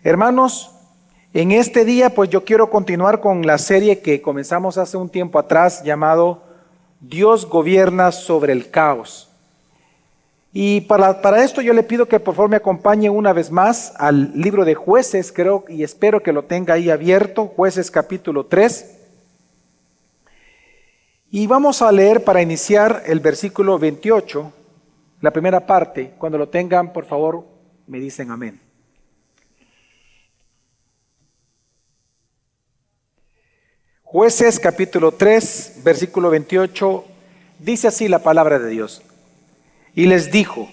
Hermanos, en este día pues yo quiero continuar con la serie que comenzamos hace un tiempo atrás llamado Dios gobierna sobre el caos. Y para esto yo le pido que por favor me acompañe una vez más al libro de Jueces, creo y espero que lo tenga ahí abierto, Jueces capítulo 3. Y vamos a leer para iniciar el versículo 28, la primera parte. Cuando lo tengan, por favor, me dicen amén. Jueces capítulo 3, versículo 28, dice así la palabra de Dios. Y les dijo,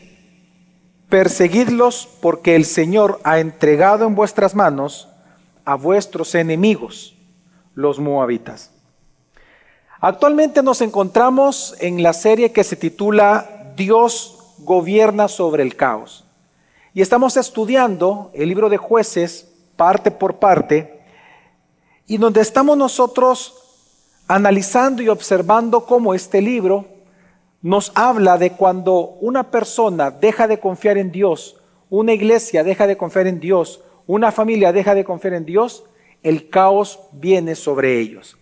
perseguidlos porque el Señor ha entregado en vuestras manos a vuestros enemigos, los moabitas. Actualmente nos encontramos en la serie que se titula Dios gobierna sobre el caos. Y estamos estudiando el libro de Jueces parte por parte, y donde estamos nosotros analizando y observando cómo este libro nos habla de cuando una persona deja de confiar en Dios, una iglesia deja de confiar en Dios, una familia deja de confiar en Dios, el caos viene sobre ellos.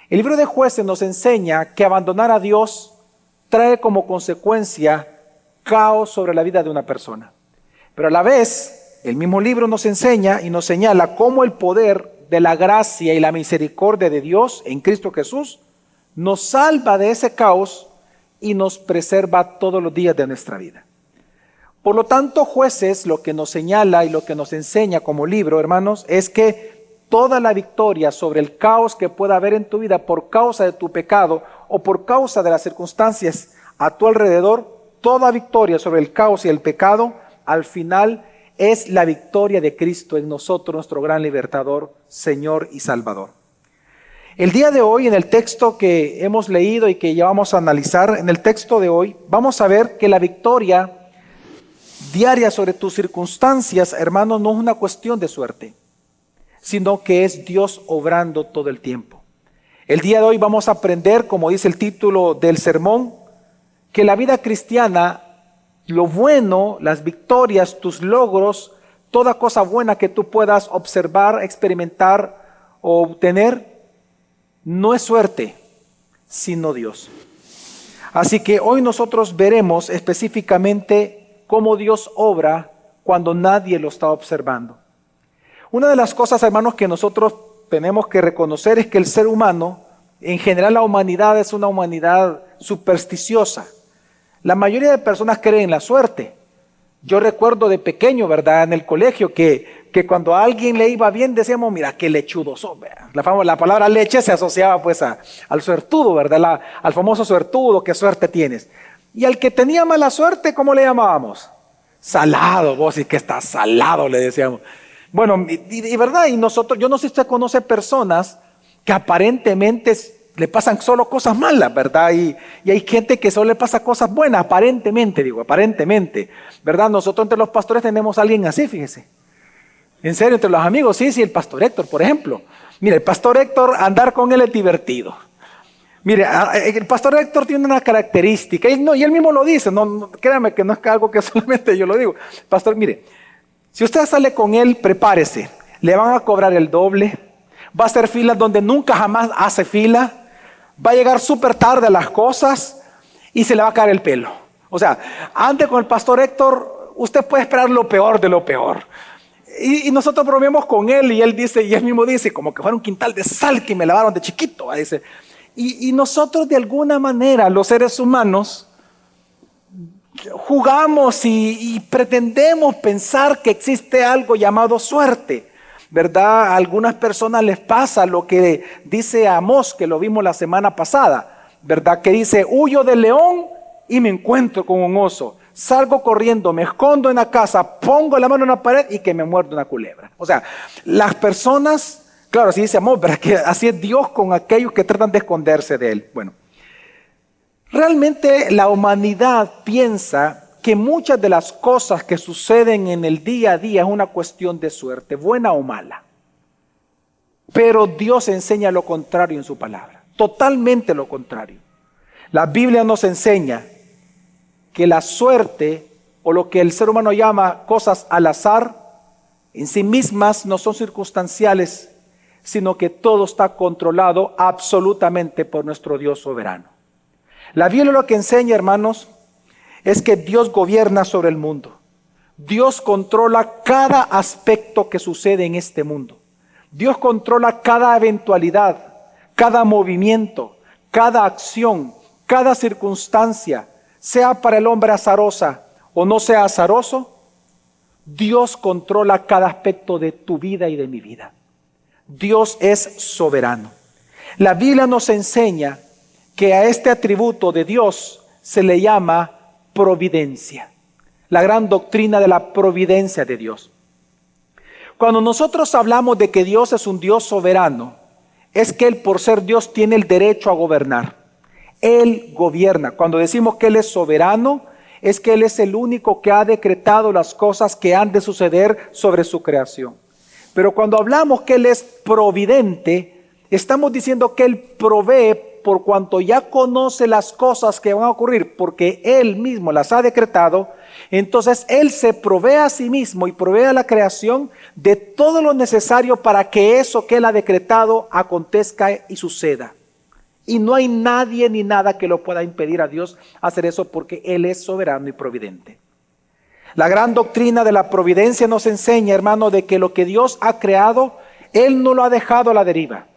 El libro de Jueces nos enseña que abandonar a Dios trae como consecuencia caos sobre la vida de una persona. Pero a la vez, el mismo libro nos enseña y nos señala cómo el poder de la gracia y la misericordia de Dios en Cristo Jesús nos salva de ese caos y nos preserva todos los días de nuestra vida. Por lo tanto, Jueces lo que nos señala y lo que nos enseña como libro, hermanos, es que toda la victoria sobre el caos que pueda haber en tu vida por causa de tu pecado o por causa de las circunstancias a tu alrededor, toda victoria sobre el caos y el pecado, al final es la victoria de Cristo en nosotros, nuestro gran libertador, Señor y Salvador. El día de hoy, en el texto que hemos leído y que ya vamos a analizar, en el texto de hoy, vamos a ver que la victoria diaria sobre tus circunstancias, hermanos, no es una cuestión de suerte, sino que es Dios obrando todo el tiempo. El día de hoy vamos a aprender, como dice el título del sermón, que la vida cristiana, lo bueno, las victorias, tus logros, toda cosa buena que tú puedas observar, experimentar o obtener, no es suerte, sino Dios. Así que hoy nosotros veremos específicamente cómo Dios obra cuando nadie lo está observando. Una de las cosas, hermanos, que nosotros tenemos que reconocer es que el ser humano, en general la humanidad es una humanidad supersticiosa. La mayoría de personas creen en la suerte. Yo recuerdo de pequeño, ¿verdad?, en el colegio que cuando a alguien le iba bien decíamos, mira, qué lechudo sos. La palabra leche se asociaba pues al suertudo, ¿verdad?, al famoso suertudo, qué suerte tienes. Y al que tenía mala suerte, ¿cómo le llamábamos? Salado, vos y que estás salado, le decíamos. Bueno, y verdad, y nosotros, yo no sé si usted conoce personas que aparentemente le pasan solo cosas malas, ¿verdad? Y hay gente que solo le pasa cosas buenas, aparentemente, ¿verdad? Nosotros entre los pastores tenemos a alguien así, fíjese. En serio, entre los amigos, sí, el pastor Héctor, por ejemplo. Mire, el pastor Héctor, andar con él es divertido. Mire, el pastor Héctor tiene una característica, y él mismo lo dice, no, créame que no es algo que solamente yo lo digo. Pastor, mire, si usted sale con él, prepárese, le van a cobrar el doble, va a hacer filas donde nunca jamás hace fila, va a llegar súper tarde a las cosas y se le va a caer el pelo. O sea, ande con el pastor Héctor, usted puede esperar lo peor de lo peor. Y nosotros bromeamos con él y él dice, y él mismo dice, como que fuera un quintal de sal que me lavaron de chiquito. Dice. Y nosotros de alguna manera, los seres humanos, jugamos y pretendemos pensar que existe algo llamado suerte, ¿verdad? A algunas personas les pasa lo que dice Amós, que lo vimos la semana pasada, ¿verdad? Que dice, huyo del león y me encuentro con un oso. Salgo corriendo, me escondo en la casa, pongo la mano en la pared y que me muerde una culebra. O sea, las personas, claro, así dice Amós, ¿verdad? Que así es Dios con aquellos que tratan de esconderse de Él. Bueno, realmente la humanidad piensa que muchas de las cosas que suceden en el día a día es una cuestión de suerte, buena o mala. Pero Dios enseña lo contrario en su palabra, totalmente lo contrario. La Biblia nos enseña que la suerte, o lo que el ser humano llama cosas al azar, en sí mismas no son circunstanciales, sino que todo está controlado absolutamente por nuestro Dios soberano. La Biblia lo que enseña, hermanos, es que Dios gobierna sobre el mundo. Dios controla cada aspecto que sucede en este mundo. Dios controla cada eventualidad, cada movimiento, cada acción, cada circunstancia, sea para el hombre azarosa o no sea azaroso. Dios controla cada aspecto de tu vida y de mi vida. Dios es soberano. La Biblia nos enseña que a este atributo de Dios se le llama providencia. La gran doctrina de la providencia de Dios. Cuando nosotros hablamos de que Dios es un Dios soberano, es que Él, por ser Dios, tiene el derecho a gobernar. Él gobierna. Cuando decimos que Él es soberano, es que Él es el único que ha decretado las cosas que han de suceder sobre su creación. Pero cuando hablamos que Él es providente, estamos diciendo que Él provee por cuanto ya conoce las cosas que van a ocurrir, porque Él mismo las ha decretado. Entonces Él se provee a sí mismo y provee a la creación de todo lo necesario para que eso que Él ha decretado acontezca y suceda. Y no hay nadie ni nada que lo pueda impedir a Dios hacer eso, porque Él es soberano y providente. La gran doctrina de la providencia nos enseña, hermano, de que lo que Dios ha creado, Él no lo ha dejado a la deriva,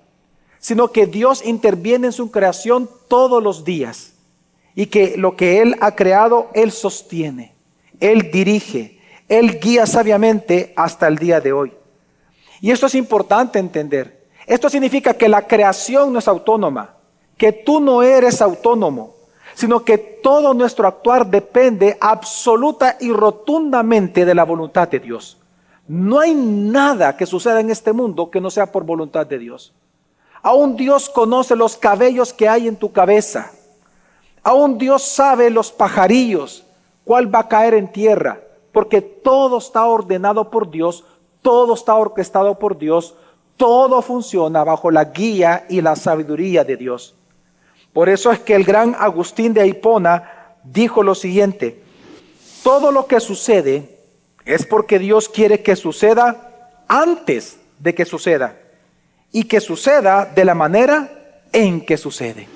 sino que Dios interviene en su creación todos los días, y que lo que Él ha creado, Él sostiene, Él dirige, Él guía sabiamente hasta el día de hoy. Y esto es importante entender. Esto significa que la creación no es autónoma, que tú no eres autónomo, sino que todo nuestro actuar depende absoluta y rotundamente de la voluntad de Dios. No hay nada que suceda en este mundo que no sea por voluntad de Dios. Aún Dios conoce los cabellos que hay en tu cabeza. Aún Dios sabe los pajarillos, cuál va a caer en tierra, porque todo está ordenado por Dios, todo está orquestado por Dios, todo funciona bajo la guía y la sabiduría de Dios. Por eso es que el gran Agustín de Hipona dijo lo siguiente: todo lo que sucede es porque Dios quiere que suceda antes de que suceda, y que suceda de la manera en que sucede.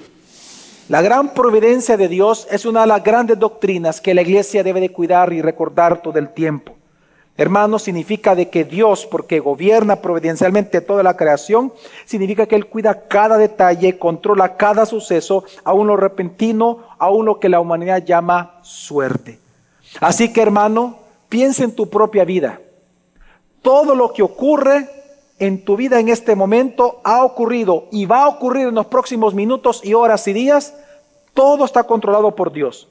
La gran providencia de Dios es una de las grandes doctrinas que la iglesia debe de cuidar y recordar todo el tiempo. Hermanos, significa de que Dios, porque gobierna providencialmente toda la creación, significa que Él cuida cada detalle, controla cada suceso, aún lo repentino, aún lo que la humanidad llama suerte. Así que, hermano, piensa en tu propia vida. Todo lo que ocurre en tu vida en este momento ha ocurrido y va a ocurrir en los próximos minutos y horas y días. Todo está controlado por Dios.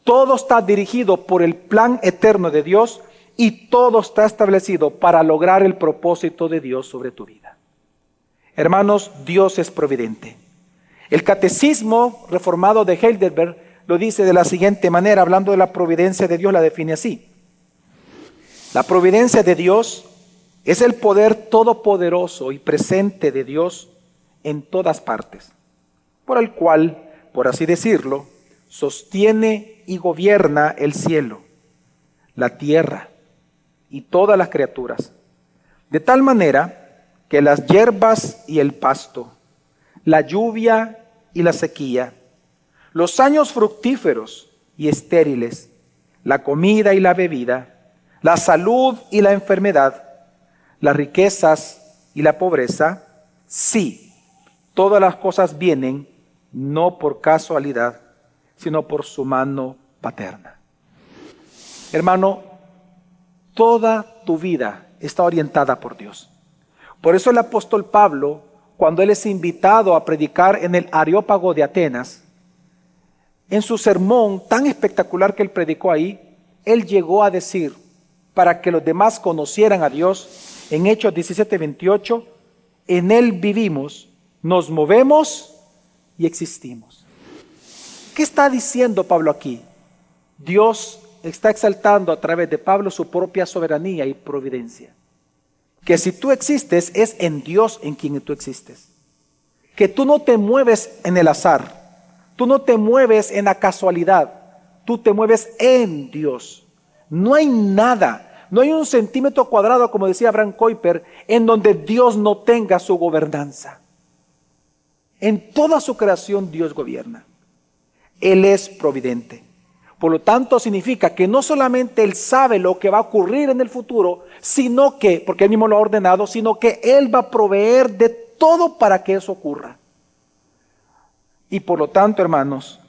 Todo está dirigido por el plan eterno de Dios. Y todo está establecido para lograr el propósito de Dios sobre tu vida. Hermanos, Dios es providente. El Catecismo Reformado de Heidelberg lo dice de la siguiente manera, hablando de la providencia de Dios, la define así: la providencia de Dios es el poder todopoderoso y presente de Dios en todas partes, por el cual, por así decirlo, sostiene y gobierna el cielo, la tierra y todas las criaturas, de tal manera que las hierbas y el pasto, la lluvia y la sequía, los años fructíferos y estériles, la comida y la bebida, la salud y la enfermedad, las riquezas y la pobreza, sí, todas las cosas vienen no por casualidad, sino por su mano paterna. Hermano, toda tu vida está orientada por Dios. Por eso el apóstol Pablo, cuando él es invitado a predicar en el Areópago de Atenas, en su sermón tan espectacular que él predicó ahí, él llegó a decir, para que los demás conocieran a Dios, en Hechos 17:28, en Él vivimos, nos movemos y existimos. ¿Qué está diciendo Pablo aquí? Dios está exaltando a través de Pablo su propia soberanía y providencia. Que si tú existes, es en Dios en quien tú existes. Que tú no te mueves en el azar, tú no te mueves en la casualidad, tú te mueves en Dios. No hay nada, No hay un centímetro cuadrado, como decía Abraham Kuyper, en donde Dios no tenga su gobernanza. En toda su creación Dios gobierna. Él es providente. Por lo tanto, significa que no solamente Él sabe lo que va a ocurrir en el futuro, sino que, porque Él mismo lo ha ordenado, sino que Él va a proveer de todo para que eso ocurra. Y por lo tanto, hermanos,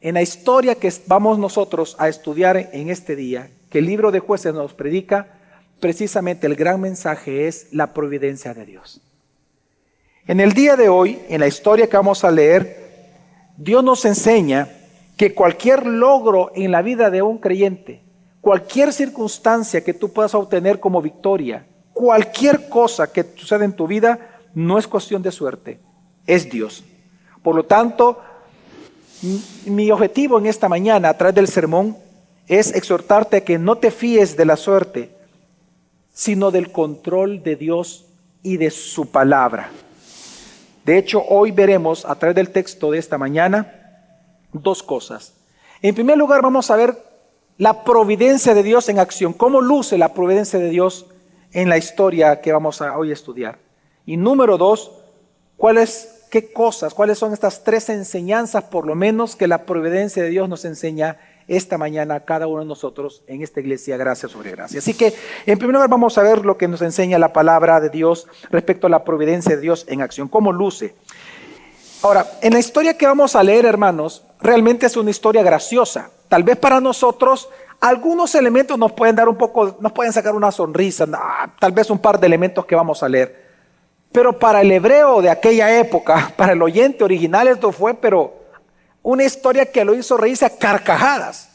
en la historia que vamos nosotros a estudiar en este día, que el libro de Jueces nos predica, precisamente el gran mensaje es la providencia de Dios. En el día de hoy, en la historia que vamos a leer, Dios nos enseña que cualquier logro en la vida de un creyente, cualquier circunstancia que tú puedas obtener como victoria, cualquier cosa que suceda en tu vida, no es cuestión de suerte, es Dios. Por lo tanto, mi objetivo en esta mañana a través del sermón es exhortarte a que no te fíes de la suerte, sino del control de Dios y de su palabra. De hecho, hoy veremos a través del texto de esta mañana dos cosas. En primer lugar, vamos a ver la providencia de Dios en acción. ¿Cómo luce la providencia de Dios en la historia que vamos a hoy estudiar? Y número dos, cuáles son estas tres enseñanzas, por lo menos, que la providencia de Dios nos enseña esta mañana a cada uno de nosotros en esta iglesia, gracia sobre gracia. Así que, en primer lugar, vamos a ver lo que nos enseña la palabra de Dios respecto a la providencia de Dios en acción. ¿Cómo luce? Ahora, en la historia que vamos a leer, hermanos, realmente es una historia graciosa. Tal vez para nosotros algunos elementos nos pueden sacar una sonrisa, tal vez un par de elementos que vamos a leer. Pero para el hebreo de aquella época, para el oyente original, esto fue una historia que lo hizo reírse a carcajadas.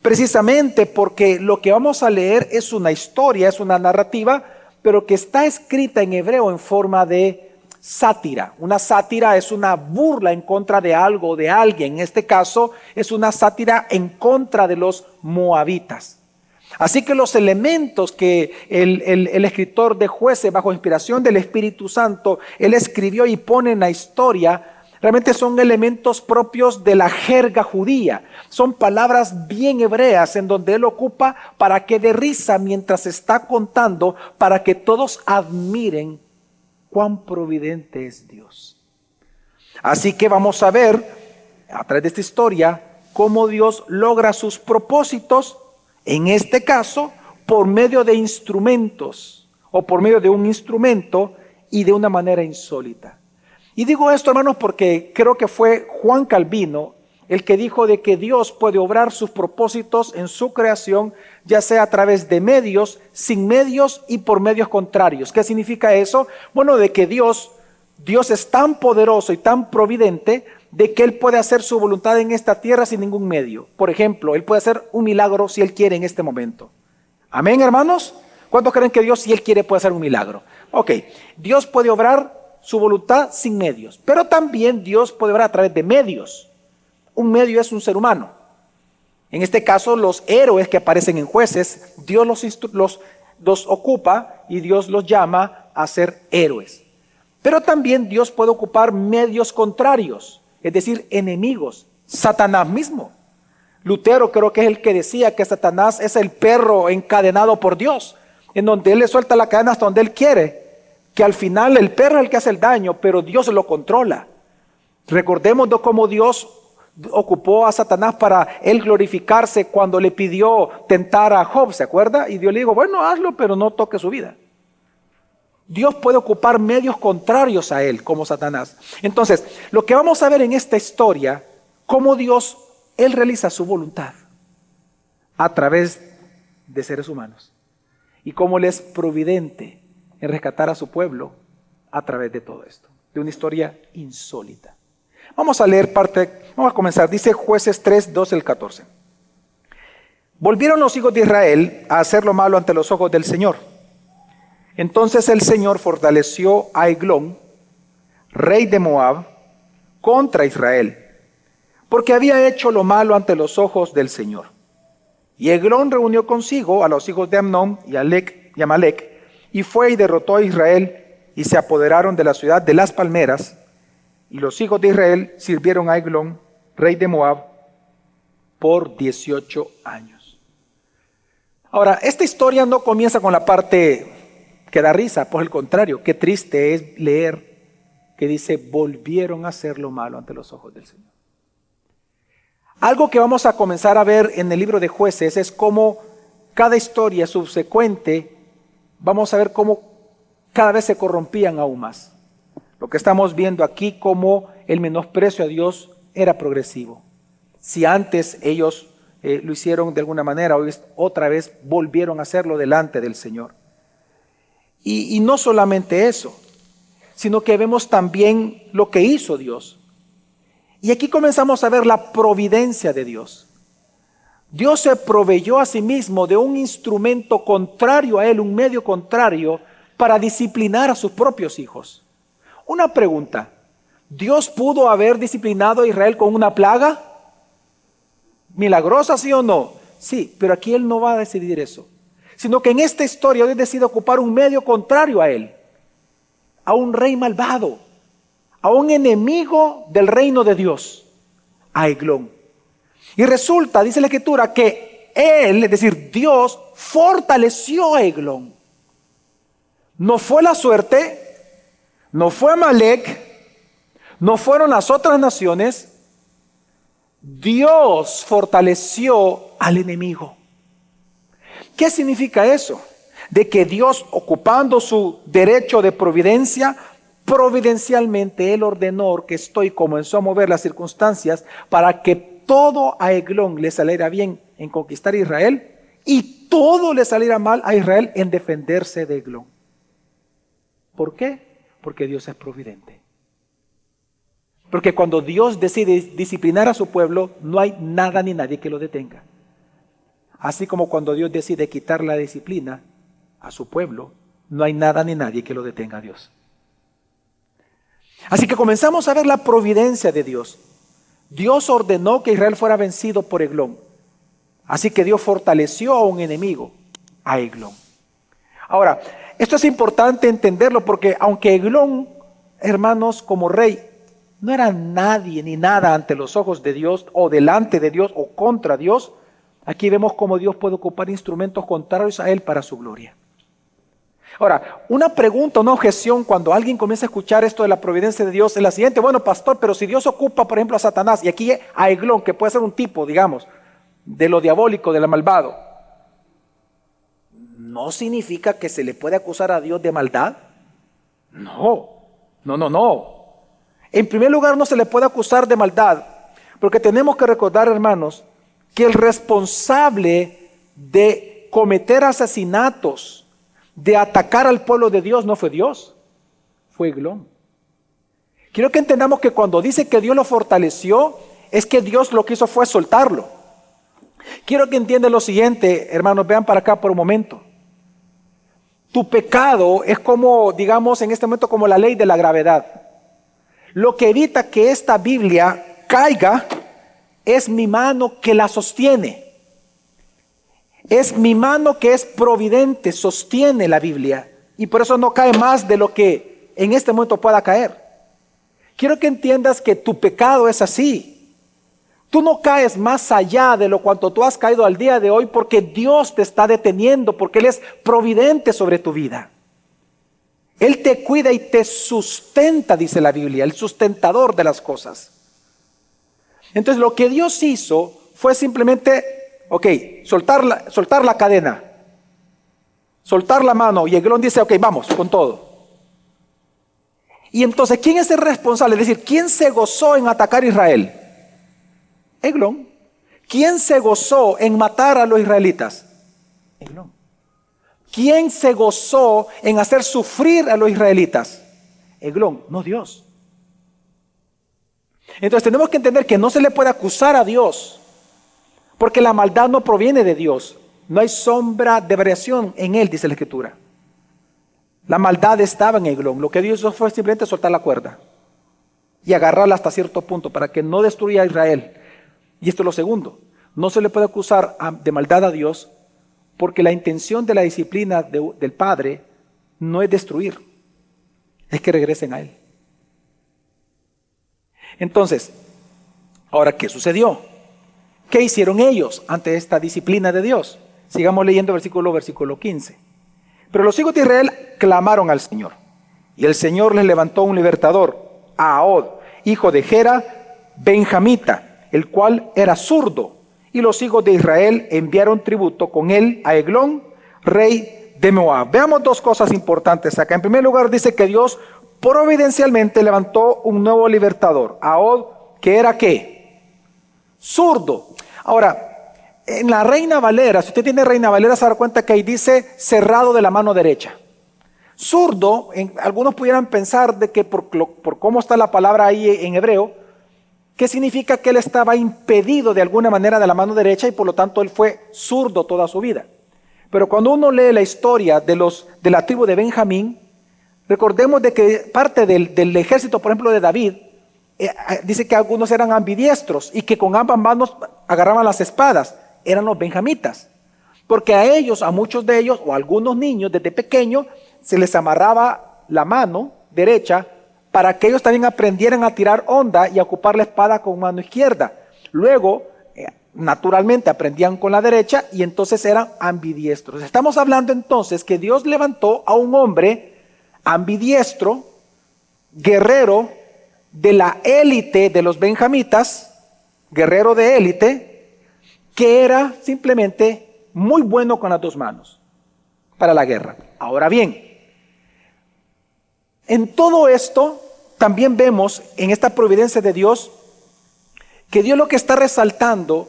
Precisamente porque lo que vamos a leer es una historia, es una narrativa, pero que está escrita en hebreo en forma de sátira. Una sátira es una burla en contra de algo o de alguien. En este caso es una sátira en contra de los moabitas. Así que los elementos que el escritor de Jueces, bajo inspiración del Espíritu Santo, él escribió y pone en la historia, realmente son elementos propios de la jerga judía. Son palabras bien hebreas en donde él ocupa para que dé risa mientras está contando, para que todos admiren cuán providente es Dios. Así que vamos a ver, a través de esta historia, cómo Dios logra sus propósitos, en este caso, por medio de instrumentos, o por medio de un instrumento y de una manera insólita. Y digo esto, hermanos, porque creo que fue Juan Calvino el que dijo de que Dios puede obrar sus propósitos en su creación, ya sea a través de medios, sin medios y por medios contrarios. ¿Qué significa eso? Bueno, de que Dios es tan poderoso y tan providente de que Él puede hacer su voluntad en esta tierra sin ningún medio. Por ejemplo, Él puede hacer un milagro si Él quiere en este momento. ¿Amén, hermanos? ¿Cuántos creen que Dios, si Él quiere, puede hacer un milagro? Ok, Dios puede obrar su voluntad sin medios, pero también Dios puede obrar a través de medios. Un medio es un ser humano. En este caso, los héroes que aparecen en Jueces, Dios los ocupa y Dios los llama a ser héroes. Pero también Dios puede ocupar medios contrarios, es decir, enemigos. Satanás mismo. Lutero creo que es el que decía que Satanás es el perro encadenado por Dios, en donde Él le suelta la cadena hasta donde Él quiere, que al final el perro es el que hace el daño, pero Dios lo controla. Recordemos cómo Dios ocupó a Satanás para él glorificarse cuando le pidió tentar a Job, ¿se acuerda? Y Dios le dijo, bueno, hazlo, pero no toque su vida. Dios puede ocupar medios contrarios a él, como Satanás. Entonces, lo que vamos a ver en esta historia, cómo Dios, Él realiza su voluntad a través de seres humanos. Y cómo Él es providente en rescatar a su pueblo a través de todo esto. De una historia insólita. Vamos a leer vamos a comenzar. Dice Jueces 3, 12 al 14. Volvieron los hijos de Israel a hacer lo malo ante los ojos del Señor. Entonces el Señor fortaleció a Eglón, rey de Moab, contra Israel, porque había hecho lo malo ante los ojos del Señor. Y Eglón reunió consigo a los hijos de Amnón y Amalec, y fue y derrotó a Israel, y se apoderaron de la ciudad de las palmeras, y los hijos de Israel sirvieron a Eglón, rey de Moab, por 18 años. Ahora, esta historia no comienza con la parte que da risa, por el contrario, qué triste es leer que dice, volvieron a hacer lo malo ante los ojos del Señor. Algo que vamos a comenzar a ver en el libro de Jueces es cómo cada historia subsecuente, vamos a ver cómo cada vez se corrompían aún más. Lo que estamos viendo aquí, cómo el menosprecio a Dios era progresivo. Si antes ellos lo hicieron de alguna manera, hoy otra vez volvieron a hacerlo delante del Señor. Y no solamente eso, sino que vemos también lo que hizo Dios. Y aquí comenzamos a ver la providencia de Dios. Dios se proveyó a sí mismo de un instrumento contrario a él, un medio contrario, para disciplinar a sus propios hijos. Una pregunta, ¿Dios pudo haber disciplinado a Israel con una plaga? ¿Milagrosa, sí o no? Sí, pero aquí él no va a decidir eso. Sino que en esta historia Dios decide ocupar un medio contrario a él. A un rey malvado. A un enemigo del reino de Dios. A Eglón. Y resulta, dice la Escritura, que él, es decir, Dios, fortaleció a Eglón. No fue la suerte, no fue Amalek, no fueron las otras naciones. Dios fortaleció al enemigo. ¿Qué significa eso? De que Dios, ocupando su derecho de providencia, providencialmente Él ordenó que estoy comenzó a mover las circunstancias para que todo a Eglón le saliera bien en conquistar a Israel y todo le saliera mal a Israel en defenderse de Eglón. ¿Por qué? Porque Dios es providente. Porque cuando Dios decide disciplinar a su pueblo, no hay nada ni nadie que lo detenga. Así como cuando Dios decide quitar la disciplina a su pueblo, no hay nada ni nadie que lo detenga a Dios. Así que comenzamos a ver la providencia de Dios. Dios ordenó que Israel fuera vencido por Eglón. Así que Dios fortaleció a un enemigo, a Eglón. Ahora, esto es importante entenderlo porque aunque Eglón, hermanos, como rey, no era nadie ni nada ante los ojos de Dios o delante de Dios o contra Dios, aquí vemos cómo Dios puede ocupar instrumentos contrarios a él para su gloria. Ahora, una pregunta, una objeción cuando alguien comienza a escuchar esto de la providencia de Dios es la siguiente: bueno, pastor, pero si Dios ocupa, por ejemplo, a Satanás y aquí a Eglón, que puede ser un tipo, digamos, de lo diabólico, de lo malvado, ¿no significa que se le puede acusar a Dios de maldad? No. En primer lugar, no se le puede acusar de maldad, porque tenemos que recordar, hermanos, que el responsable de cometer asesinatos, de atacar al pueblo de Dios, no fue Dios, fue Eglón. Quiero que entendamos que cuando dice que Dios lo fortaleció, es que Dios lo que hizo fue soltarlo. Quiero que entiendan lo siguiente, hermanos, vean para acá por un momento. Tu pecado es como, digamos, en este momento como la ley de la gravedad. Lo que evita que esta Biblia caiga es mi mano que la sostiene. Es mi mano que es providente, sostiene la Biblia. Y por eso no cae más de lo que en este momento pueda caer. Quiero que entiendas que tu pecado es así. Tú no caes más allá de lo cuanto tú has caído al día de hoy porque Dios te está deteniendo, porque Él es providente sobre tu vida. Él te cuida y te sustenta, dice la Biblia, el sustentador de las cosas. Entonces lo que Dios hizo fue simplemente, soltar la cadena, soltar la mano, y Eglón dice, vamos con todo. Y entonces, ¿quién es el responsable? Es decir, ¿quién se gozó en atacar a Israel? Eglón. ¿Quién se gozó en matar a los israelitas? Eglón. ¿Quién se gozó en hacer sufrir a los israelitas? Eglón, no Dios. Entonces tenemos que entender que no se le puede acusar a Dios, porque la maldad no proviene de Dios. No hay sombra de variación en él, dice la Escritura. La maldad estaba en Eglón. Lo que Dios hizo fue simplemente soltar la cuerda y agarrarla hasta cierto punto para que no destruya a Israel. Y esto es lo segundo. No se le puede acusar de maldad a Dios, porque la intención de la disciplina del Padre no es destruir, es que regresen a Él. Entonces, ahora, ¿qué sucedió? ¿Qué hicieron ellos ante esta disciplina de Dios? Sigamos leyendo versículo 15. Pero los hijos de Israel clamaron al Señor, y el Señor les levantó un libertador, a Ahod, hijo de Gera, benjamita, el cual era zurdo. Y los hijos de Israel enviaron tributo con él a Eglón, rey de Moab. Veamos dos cosas importantes acá. En primer lugar, dice que Dios providencialmente levantó un nuevo libertador, Ahod, que era ¿qué? Zurdo. Ahora, en la Reina Valera, si usted tiene Reina Valera, se da cuenta que ahí dice cerrado de la mano derecha. Zurdo, algunos pudieran pensar de que por cómo está la palabra ahí en hebreo, que significa que él estaba impedido de alguna manera de la mano derecha y por lo tanto él fue zurdo toda su vida. Pero cuando uno lee la historia de la tribu de Benjamín, recordemos de que parte del ejército, por ejemplo, de David, dice que algunos eran ambidiestros y que con ambas manos agarraban las espadas. Eran los benjamitas. Porque a ellos, a muchos de ellos, o a algunos niños desde pequeños, se les amarraba la mano derecha para que ellos también aprendieran a tirar honda y a ocupar la espada con mano izquierda. Luego, naturalmente, aprendían con la derecha y entonces eran ambidiestros. Estamos hablando entonces que Dios levantó a un hombre ambidiestro, guerrero de la élite de los benjamitas, guerrero de élite, que era simplemente muy bueno con las dos manos para la guerra. Ahora bien, en todo esto también vemos en esta providencia de Dios que Dios lo que está resaltando,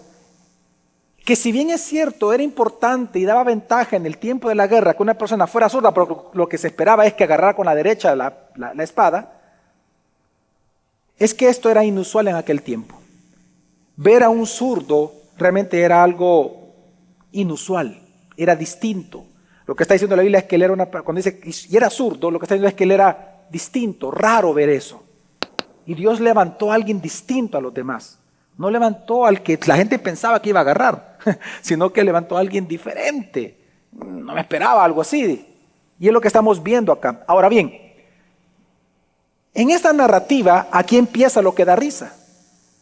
que si bien es cierto, era importante y daba ventaja en el tiempo de la guerra que una persona fuera zurda, pero lo que se esperaba es que agarrara con la derecha la espada, es que esto era inusual en aquel tiempo. Ver a un zurdo realmente era algo inusual, era distinto. Lo que está diciendo la Biblia es que él era cuando dice y era zurdo, lo que está diciendo es que él era distinto, raro ver eso. Y Dios levantó a alguien distinto a los demás. No levantó al que la gente pensaba que iba a agarrar, sino que levantó a alguien diferente. No me esperaba algo así. Y es lo que estamos viendo acá. Ahora bien, en esta narrativa, aquí empieza lo que da risa.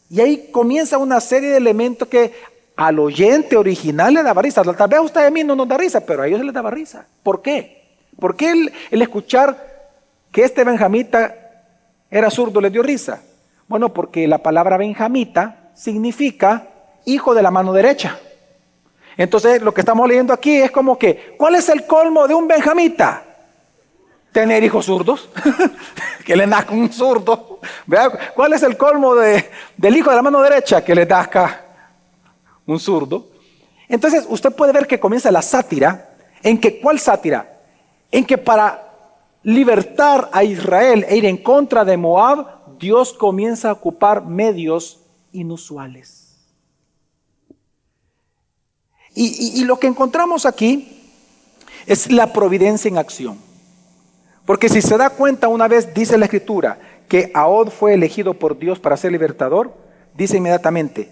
Y ahí comienza una serie de elementos que al oyente original le daba risa. Tal vez a usted y a mí no nos da risa, pero a ellos les daba risa. ¿Por qué? ¿Por qué el escuchar que este benjamita era zurdo les dio risa? Bueno, porque la palabra benjamita significa hijo de la mano derecha. Entonces, lo que estamos leyendo aquí es como que, ¿cuál es el colmo de un benjamita? Tener hijos zurdos, que le nazca un zurdo. ¿Verdad? ¿Cuál es el colmo del hijo de la mano derecha? Que le nazca un zurdo. Entonces usted puede ver que comienza la sátira, en que, ¿cuál sátira? En que para libertar a Israel e ir en contra de Moab, Dios comienza a ocupar medios inusuales. Y lo que encontramos aquí es la providencia en acción. Porque si se da cuenta, una vez dice la Escritura que Ahod fue elegido por Dios para ser libertador, dice inmediatamente,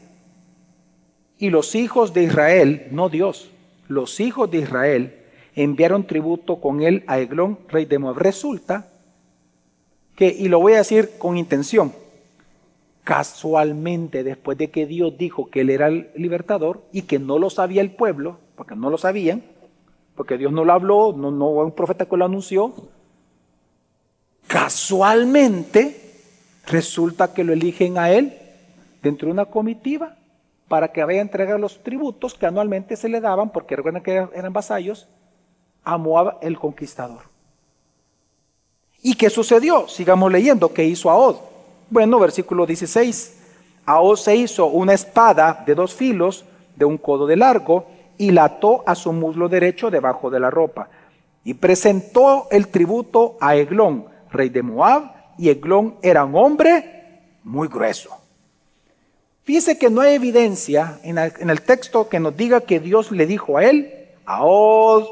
y los hijos de Israel, no Dios, los hijos de Israel enviaron tributo con él a Eglón, rey de Moab. Resulta que, y lo voy a decir con intención, casualmente después de que Dios dijo que él era el libertador y que no lo sabía el pueblo, porque no lo sabían, porque Dios no lo habló, no un profeta que lo anunció, casualmente resulta que lo eligen a él dentro de una comitiva para que vaya a entregar los tributos que anualmente se le daban, porque recuerden que eran vasallos, a Moab el conquistador. ¿Y qué sucedió? Sigamos leyendo. ¿Qué hizo Ahod? Bueno, versículo 16. Ahod se hizo una espada de 2 filos, de un codo de largo, y la ató a su muslo derecho debajo de la ropa. Y presentó el tributo a Eglón, rey de Moab, y Eglón era un hombre muy grueso. Fíjese que no hay evidencia en el texto que nos diga que Dios le dijo a él, Ahod,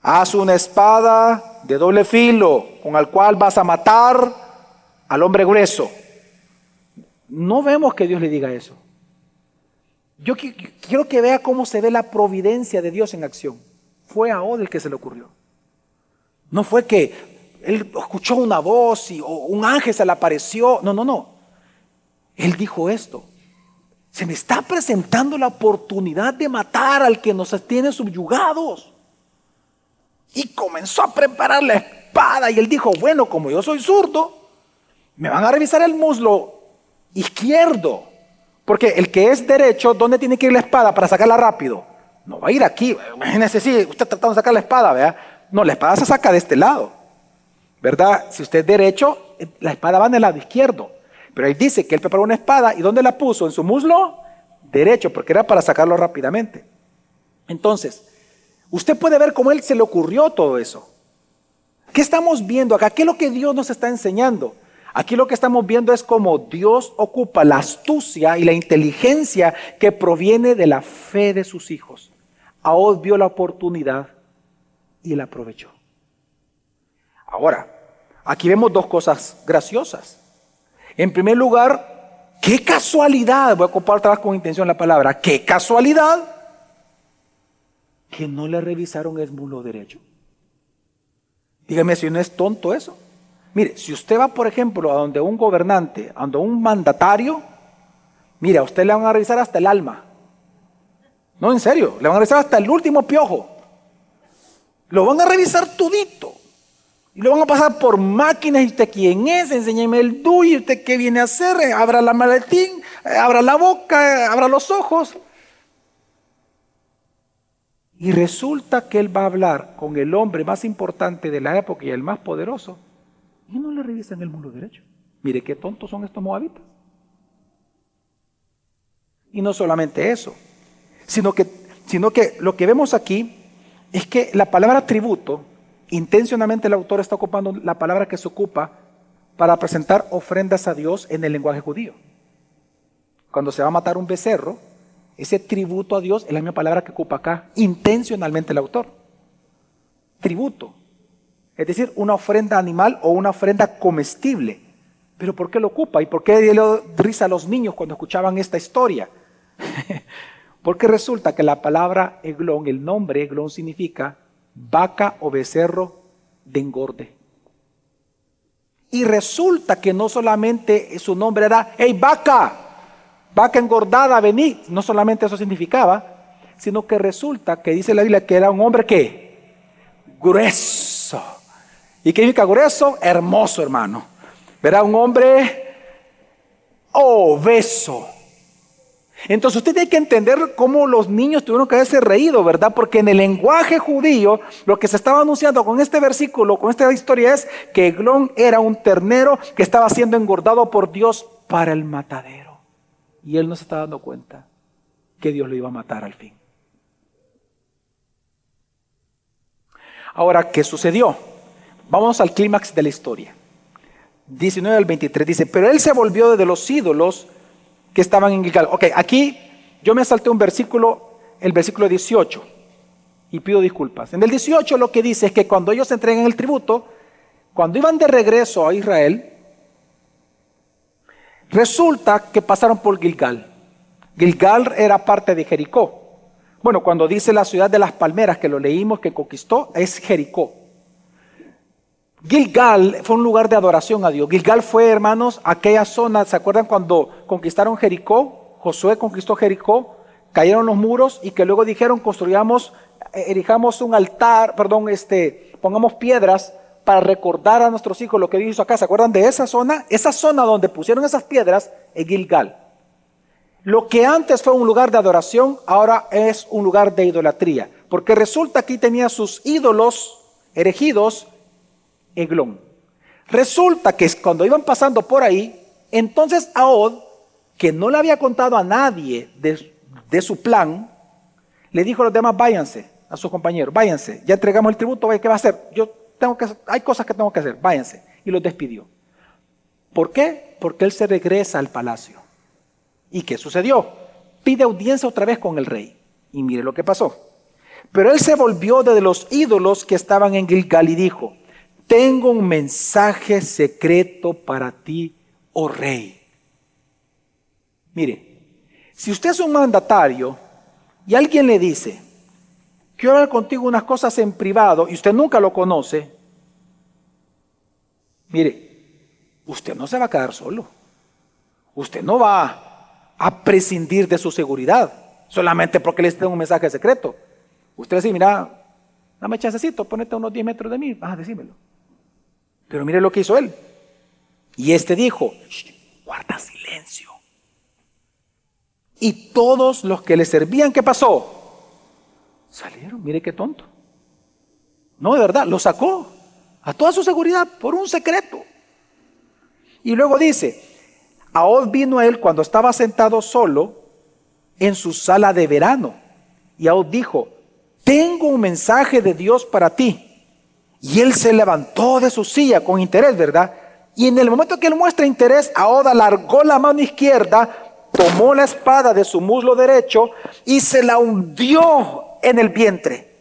haz una espada de doble filo con el cual vas a matar al hombre grueso. No vemos que Dios le diga eso. Yo quiero que vea cómo se ve la providencia de Dios en acción. Fue a Ahod el que se le ocurrió. No fue que él escuchó una voz o un ángel se le apareció. No. Él dijo esto. Se me está presentando la oportunidad de matar al que nos tiene subyugados. Y comenzó a preparar la espada y él dijo, bueno, como yo soy zurdo, me van a revisar el muslo izquierdo. Porque el que es derecho, ¿dónde tiene que ir la espada para sacarla rápido? No va a ir aquí. Imagínese si usted tratando de sacar la espada, ¿verdad? No, la espada se saca de este lado, ¿verdad? Si usted es derecho, la espada va en el lado izquierdo. Pero ahí dice que él preparó una espada y ¿dónde la puso? En su muslo derecho, porque era para sacarlo rápidamente. Entonces, usted puede ver cómo a él se le ocurrió todo eso. ¿Qué estamos viendo acá? ¿Qué es lo que Dios nos está enseñando? Aquí lo que estamos viendo es cómo Dios ocupa la astucia y la inteligencia que proviene de la fe de sus hijos. Ahod vio la oportunidad y la aprovechó. Ahora, aquí vemos dos cosas graciosas. En primer lugar, qué casualidad, voy a ocupar otra vez con intención la palabra, qué casualidad que no le revisaron el muslo derecho. Dígame si no es tonto eso. Mire, si usted va, por ejemplo, a donde un gobernante, a donde un mandatario, mire, a usted le van a revisar hasta el alma. No, en serio, le van a revisar hasta el último piojo. Lo van a revisar todito. Y lo van a pasar por máquinas. ¿Y usted quién es? Enséñeme el DUI. ¿Y usted qué viene a hacer? Abra la maletín, abra la boca, abra los ojos. Y resulta que él va a hablar con el hombre más importante de la época y el más poderoso. Y no le revisan el muslo derecho. Mire qué tontos son estos moabitas. Y no solamente eso, sino que lo que vemos aquí es que la palabra tributo, intencionalmente el autor está ocupando la palabra que se ocupa para presentar ofrendas a Dios en el lenguaje judío. Cuando se va a matar un becerro, ese tributo a Dios es la misma palabra que ocupa acá, intencionalmente el autor. Tributo. Es decir, una ofrenda animal o una ofrenda comestible. ¿Pero por qué lo ocupa? ¿Y por qué dio risa a los niños cuando escuchaban esta historia? Porque resulta que la palabra eglón, el nombre eglón significa vaca o becerro de engorde. Y resulta que no solamente su nombre era, hey vaca engordada, vení. No solamente eso significaba, sino que resulta que dice la Biblia que era un hombre que grueso. ¿Y qué significa grueso? Hermoso, hermano. Verá, un hombre obeso. Entonces usted tiene que entender cómo los niños tuvieron que haberse reído, ¿verdad? Porque en el lenguaje judío, lo que se estaba anunciando con este versículo, con esta historia es que Eglón era un ternero que estaba siendo engordado por Dios para el matadero. Y él no se estaba dando cuenta que Dios lo iba a matar al fin. Ahora, ¿qué sucedió? Vamos al clímax de la historia. 19 al 23 dice, pero él se volvió de los ídolos que estaban en Gilgal. Ok, aquí yo me salté un versículo, el versículo 18, y pido disculpas. En el 18 lo que dice es que cuando ellos entregan el tributo, cuando iban de regreso a Israel, resulta que pasaron por Gilgal. Gilgal era parte de Jericó. Bueno, cuando dice la ciudad de las palmeras, que lo leímos, que conquistó, es Jericó. Gilgal fue un lugar de adoración a Dios. Gilgal fue, hermanos, aquella zona, ¿se acuerdan cuando conquistaron Jericó? Josué conquistó Jericó, cayeron los muros y que luego dijeron, erijamos un altar, pongamos piedras para recordar a nuestros hijos lo que Dios hizo acá. ¿Se acuerdan de esa zona? Esa zona donde pusieron esas piedras es Gilgal. Lo que antes fue un lugar de adoración, ahora es un lugar de idolatría. Porque resulta que aquí tenía sus ídolos erigidos Eglón. Resulta que cuando iban pasando por ahí, entonces Ahod, que no le había contado a nadie de su plan, le dijo a los demás, váyanse, a sus compañeros, váyanse, ya entregamos el tributo, ¿qué va a hacer? Hay cosas que tengo que hacer, váyanse. Y los despidió. ¿Por qué? Porque él se regresa al palacio. ¿Y qué sucedió? Pide audiencia otra vez con el rey. Y mire lo que pasó. Pero él se volvió de los ídolos que estaban en Gilgal y dijo, tengo un mensaje secreto para ti, oh rey. Mire, si usted es un mandatario y alguien le dice, quiero hablar contigo unas cosas en privado y usted nunca lo conoce, mire, usted no se va a quedar solo. Usted no va a prescindir de su seguridad, solamente porque les tengo un mensaje secreto. Usted dice, mira, dame chancecito, ponete a unos 10 metros de mí, decímelo. Pero mire lo que hizo él. Y este dijo, guarda silencio. Y todos los que le servían, ¿qué pasó? Salieron, mire qué tonto. No, de verdad, lo sacó a toda su seguridad por un secreto. Y luego dice, Ahod vino a él cuando estaba sentado solo en su sala de verano. Y Ahod dijo, tengo un mensaje de Dios para ti. Y él se levantó de su silla con interés, ¿verdad? Y en el momento que él muestra interés, Ahod alargó la mano izquierda, tomó la espada de su muslo derecho y se la hundió en el vientre.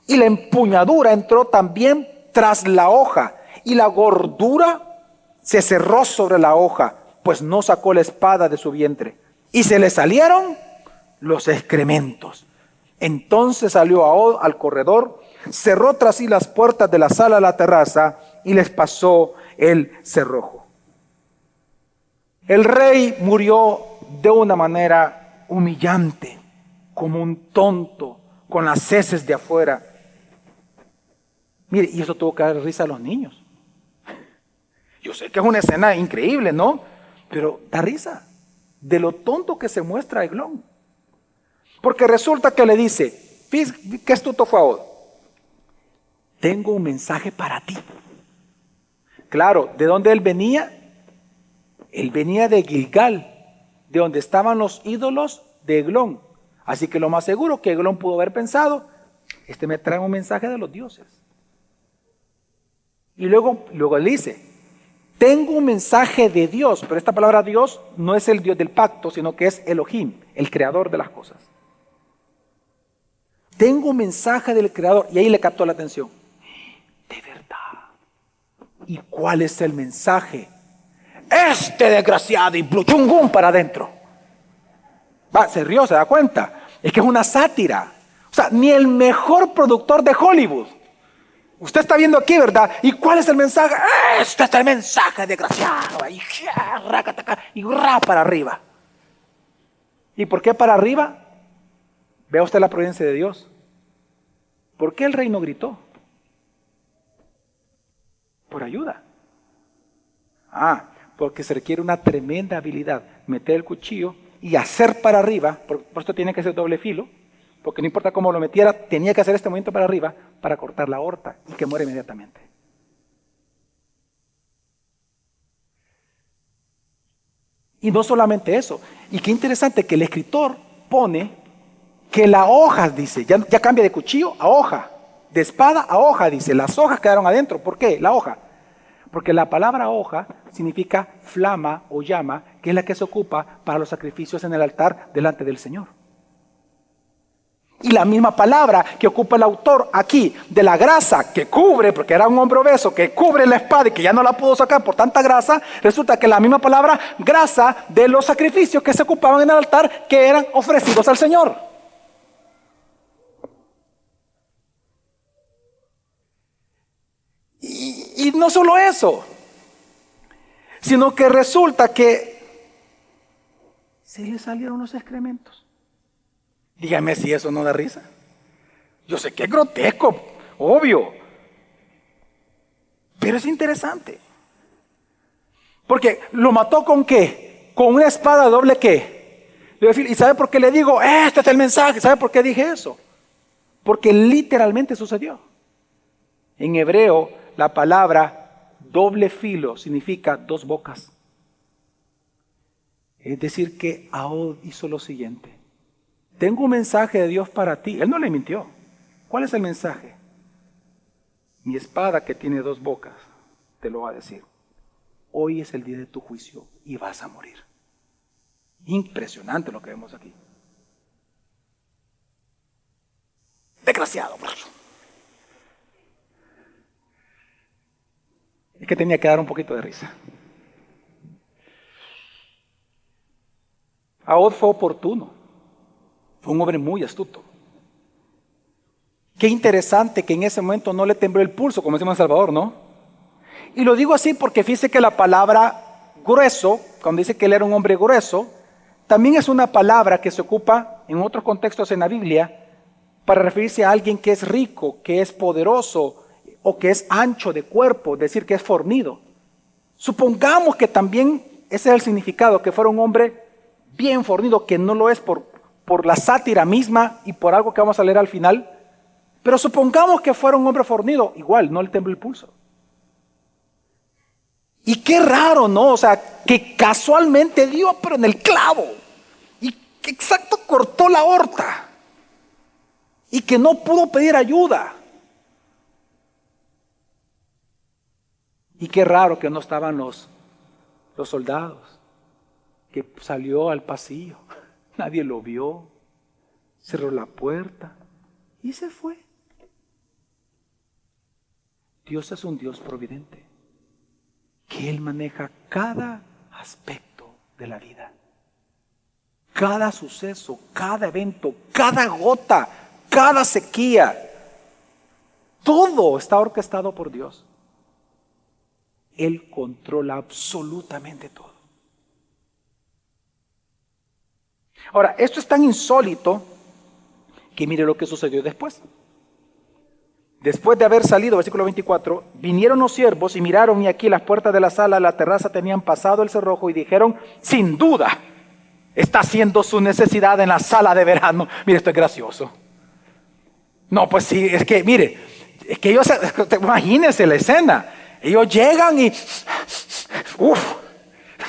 Y la empuñadura entró también tras la hoja, y la gordura se cerró sobre la hoja, pues no sacó la espada de su vientre. Y se le salieron los excrementos. Entonces salió Ahod al corredor, cerró tras sí las puertas de la sala a la terraza y les pasó el cerrojo. El rey murió de una manera humillante, como un tonto, con las heces de afuera. Mire, y eso tuvo que dar risa a los niños. Yo sé que es una escena increíble, ¿no? Pero da risa de lo tonto que se muestra Eglón. Porque resulta que le dice, qué astuto fue Ahod. Tengo un mensaje para ti. Claro, ¿de dónde él venía? Él venía de Gilgal, de donde estaban los ídolos de Eglón. Así que lo más seguro que Eglón pudo haber pensado, este me trae un mensaje de los dioses. Y luego él dice, tengo un mensaje de Dios, pero esta palabra Dios no es el Dios del pacto, sino que es Elohim, el creador de las cosas. Tengo un mensaje del creador, y ahí le captó la atención. De verdad. ¿Y cuál es el mensaje? Este desgraciado y pluchungún para adentro. Se rió, se da cuenta. Es que es una sátira. O sea, ni el mejor productor de Hollywood. Usted está viendo aquí, ¿verdad? ¿Y cuál es el mensaje? Este es el mensaje, desgraciado. Y para arriba. ¿Y por qué para arriba? Vea usted la providencia de Dios. ¿Por qué el rey no gritó? Por ayuda. Porque se requiere una tremenda habilidad. Meter el cuchillo y hacer para arriba. Por esto tiene que ser doble filo. Porque no importa cómo lo metiera, tenía que hacer este movimiento para arriba para cortar la aorta y que muere inmediatamente. Y no solamente eso. Y qué interesante que el escritor pone que la hoja, dice, ya cambia de cuchillo a hoja, de espada a hoja, dice, las hojas quedaron adentro. ¿Por qué? La hoja. Porque la palabra hoja significa flama o llama, que es la que se ocupa para los sacrificios en el altar delante del Señor. Y la misma palabra que ocupa el autor aquí, de la grasa que cubre, porque era un hombre obeso, que cubre la espada y que ya no la pudo sacar por tanta grasa, resulta que la misma palabra, grasa de los sacrificios que se ocupaban en el altar, que eran ofrecidos al Señor. Y no solo eso, sino que resulta que se le salieron los excrementos. Dígame si eso no da risa. Yo sé que es grotesco, obvio. Pero es interesante. Porque lo mató ¿con qué? Con una espada doble ¿qué? ¿Y sabe por qué le digo? Este es el mensaje. ¿Sabe por qué dije eso? Porque literalmente sucedió. En hebreo, la palabra doble filo significa dos bocas. Es decir que Ahod hizo lo siguiente. Tengo un mensaje de Dios para ti. Él no le mintió. ¿Cuál es el mensaje? Mi espada que tiene dos bocas te lo va a decir. Hoy es el día de tu juicio y vas a morir. Impresionante lo que vemos aquí. Desgraciado. Es que tenía que dar un poquito de risa. Ahod fue oportuno. Fue un hombre muy astuto. Qué interesante que en ese momento no le tembló el pulso, como decimos en Salvador, ¿no? Y lo digo así porque fíjese que la palabra grueso, cuando dice que él era un hombre grueso, también es una palabra que se ocupa en otros contextos en la Biblia para referirse a alguien que es rico, que es poderoso o que es ancho de cuerpo, es decir, que es fornido. Supongamos que también ese es el significado, que fuera un hombre bien fornido, que no lo es por la sátira misma y por algo que vamos a leer al final. Pero supongamos que fuera un hombre fornido, igual, no le tembló el pulso. Y qué raro, ¿no? O sea, que casualmente dio, pero en el clavo. Y que exacto cortó la aorta. Y que no pudo pedir ayuda. Y qué raro que no estaban los soldados. Que salió al pasillo. Nadie lo vio. Cerró la puerta. Y se fue. Dios es un Dios providente. Que Él maneja cada aspecto de la vida. Cada suceso, cada evento, cada gota, cada sequía. Todo está orquestado por Dios. Él controla absolutamente todo. Ahora, esto es tan insólito que mire lo que sucedió después. Después de haber salido, versículo 24, vinieron los siervos y miraron, y aquí las puertas de la sala, la terraza tenían pasado el cerrojo, y dijeron, sin duda, está haciendo su necesidad en la sala de verano. Mire, esto es gracioso. No, pues sí, es que, mire, es que ellos, imagínense la escena. Ellos llegan y,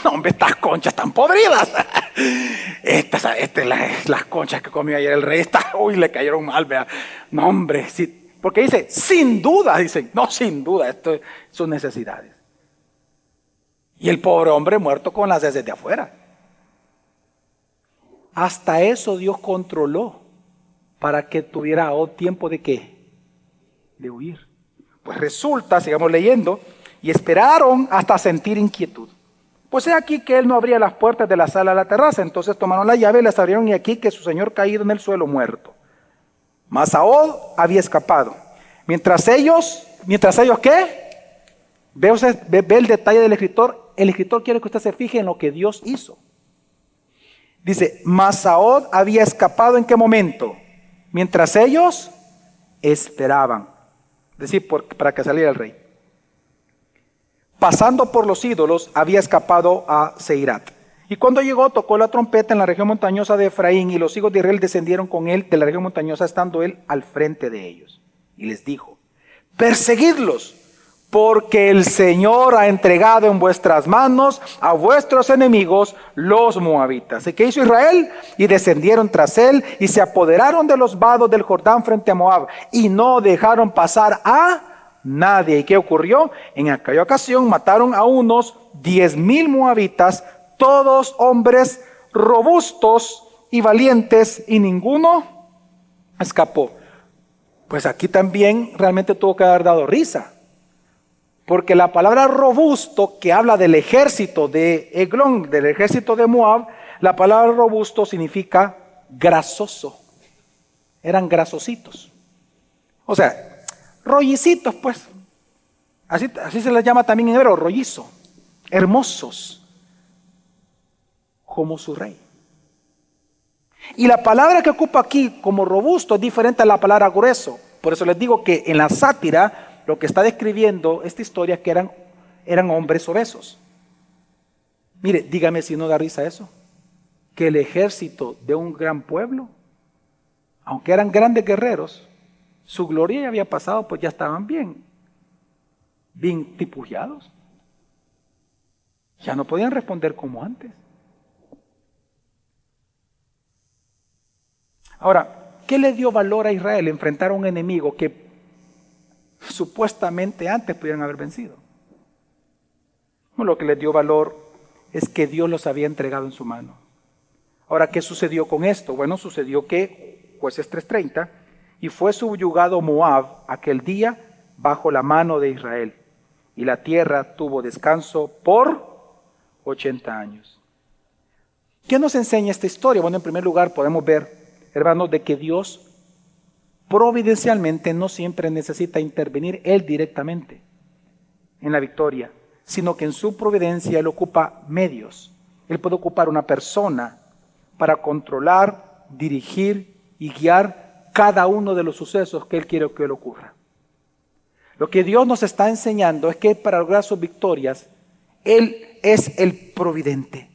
no, hombre, estas conchas están podridas. Las conchas que comió ayer el rey, le cayeron mal, vea. No, hombre, sí. Porque dice, sin duda, dicen, no, sin duda, esto es sus necesidades. Y el pobre hombre muerto con las heces de afuera. Hasta eso Dios controló para que tuviera tiempo de ¿qué? De huir. Pues resulta, sigamos leyendo, y esperaron hasta sentir inquietud. Pues he aquí que él no abría las puertas de la sala a la terraza. Entonces tomaron la llave y las abrieron, y aquí que su señor caído en el suelo muerto. Mas Saúl había escapado. Mientras ellos ¿qué? Ve el detalle del escritor. El escritor quiere que usted se fije en lo que Dios hizo. Dice, mas Saúl había escapado ¿en qué momento? Mientras ellos esperaban. Es decir, para que saliera el rey. Pasando por los ídolos, había escapado a Seirat. Y cuando llegó, tocó la trompeta en la región montañosa de Efraín, y los hijos de Israel descendieron con él de la región montañosa, estando él al frente de ellos. Y les dijo, perseguidlos, porque el Señor ha entregado en vuestras manos a vuestros enemigos, los moabitas. ¿Y qué hizo Israel? Y descendieron tras él, y se apoderaron de los vados del Jordán frente a Moab, y no dejaron pasar a nadie. ¿Y qué ocurrió? En aquella ocasión mataron a unos 10,000 moabitas, todos hombres robustos y valientes, y ninguno escapó. Pues aquí también realmente tuvo que haber dado risa, porque la palabra robusto, que habla del ejército de Eglón, del ejército de Moab, la palabra robusto significa grasoso. Eran grasositos. O sea, rollicitos, pues. Así se les llama también en hebreo, rollizo. Hermosos. Como su rey. Y la palabra que ocupa aquí como robusto es diferente a la palabra grueso. Por eso les digo que en la sátira lo que está describiendo esta historia es que eran hombres obesos. Mire, dígame si no da risa eso. Que el ejército de un gran pueblo, aunque eran grandes guerreros, su gloria ya había pasado, pues ya estaban bien tipullados. Ya no podían responder como antes. Ahora, ¿qué le dio valor a Israel enfrentar a un enemigo que supuestamente antes pudieran haber vencido? Bueno, lo que les dio valor es que Dios los había entregado en su mano. Ahora, ¿qué sucedió con esto? Bueno, sucedió que, Jueces 3:30, y fue subyugado Moab aquel día bajo la mano de Israel, y la tierra tuvo descanso por 80 años. ¿Qué nos enseña esta historia? Bueno, en primer lugar podemos ver, hermanos, de que Dios providencialmente no siempre necesita intervenir Él directamente en la victoria, sino que en su providencia Él ocupa medios. Él puede ocupar una persona para controlar, dirigir y guiar cada uno de los sucesos que Él quiere que le ocurra. Lo que Dios nos está enseñando es que para lograr sus victorias, Él es el providente.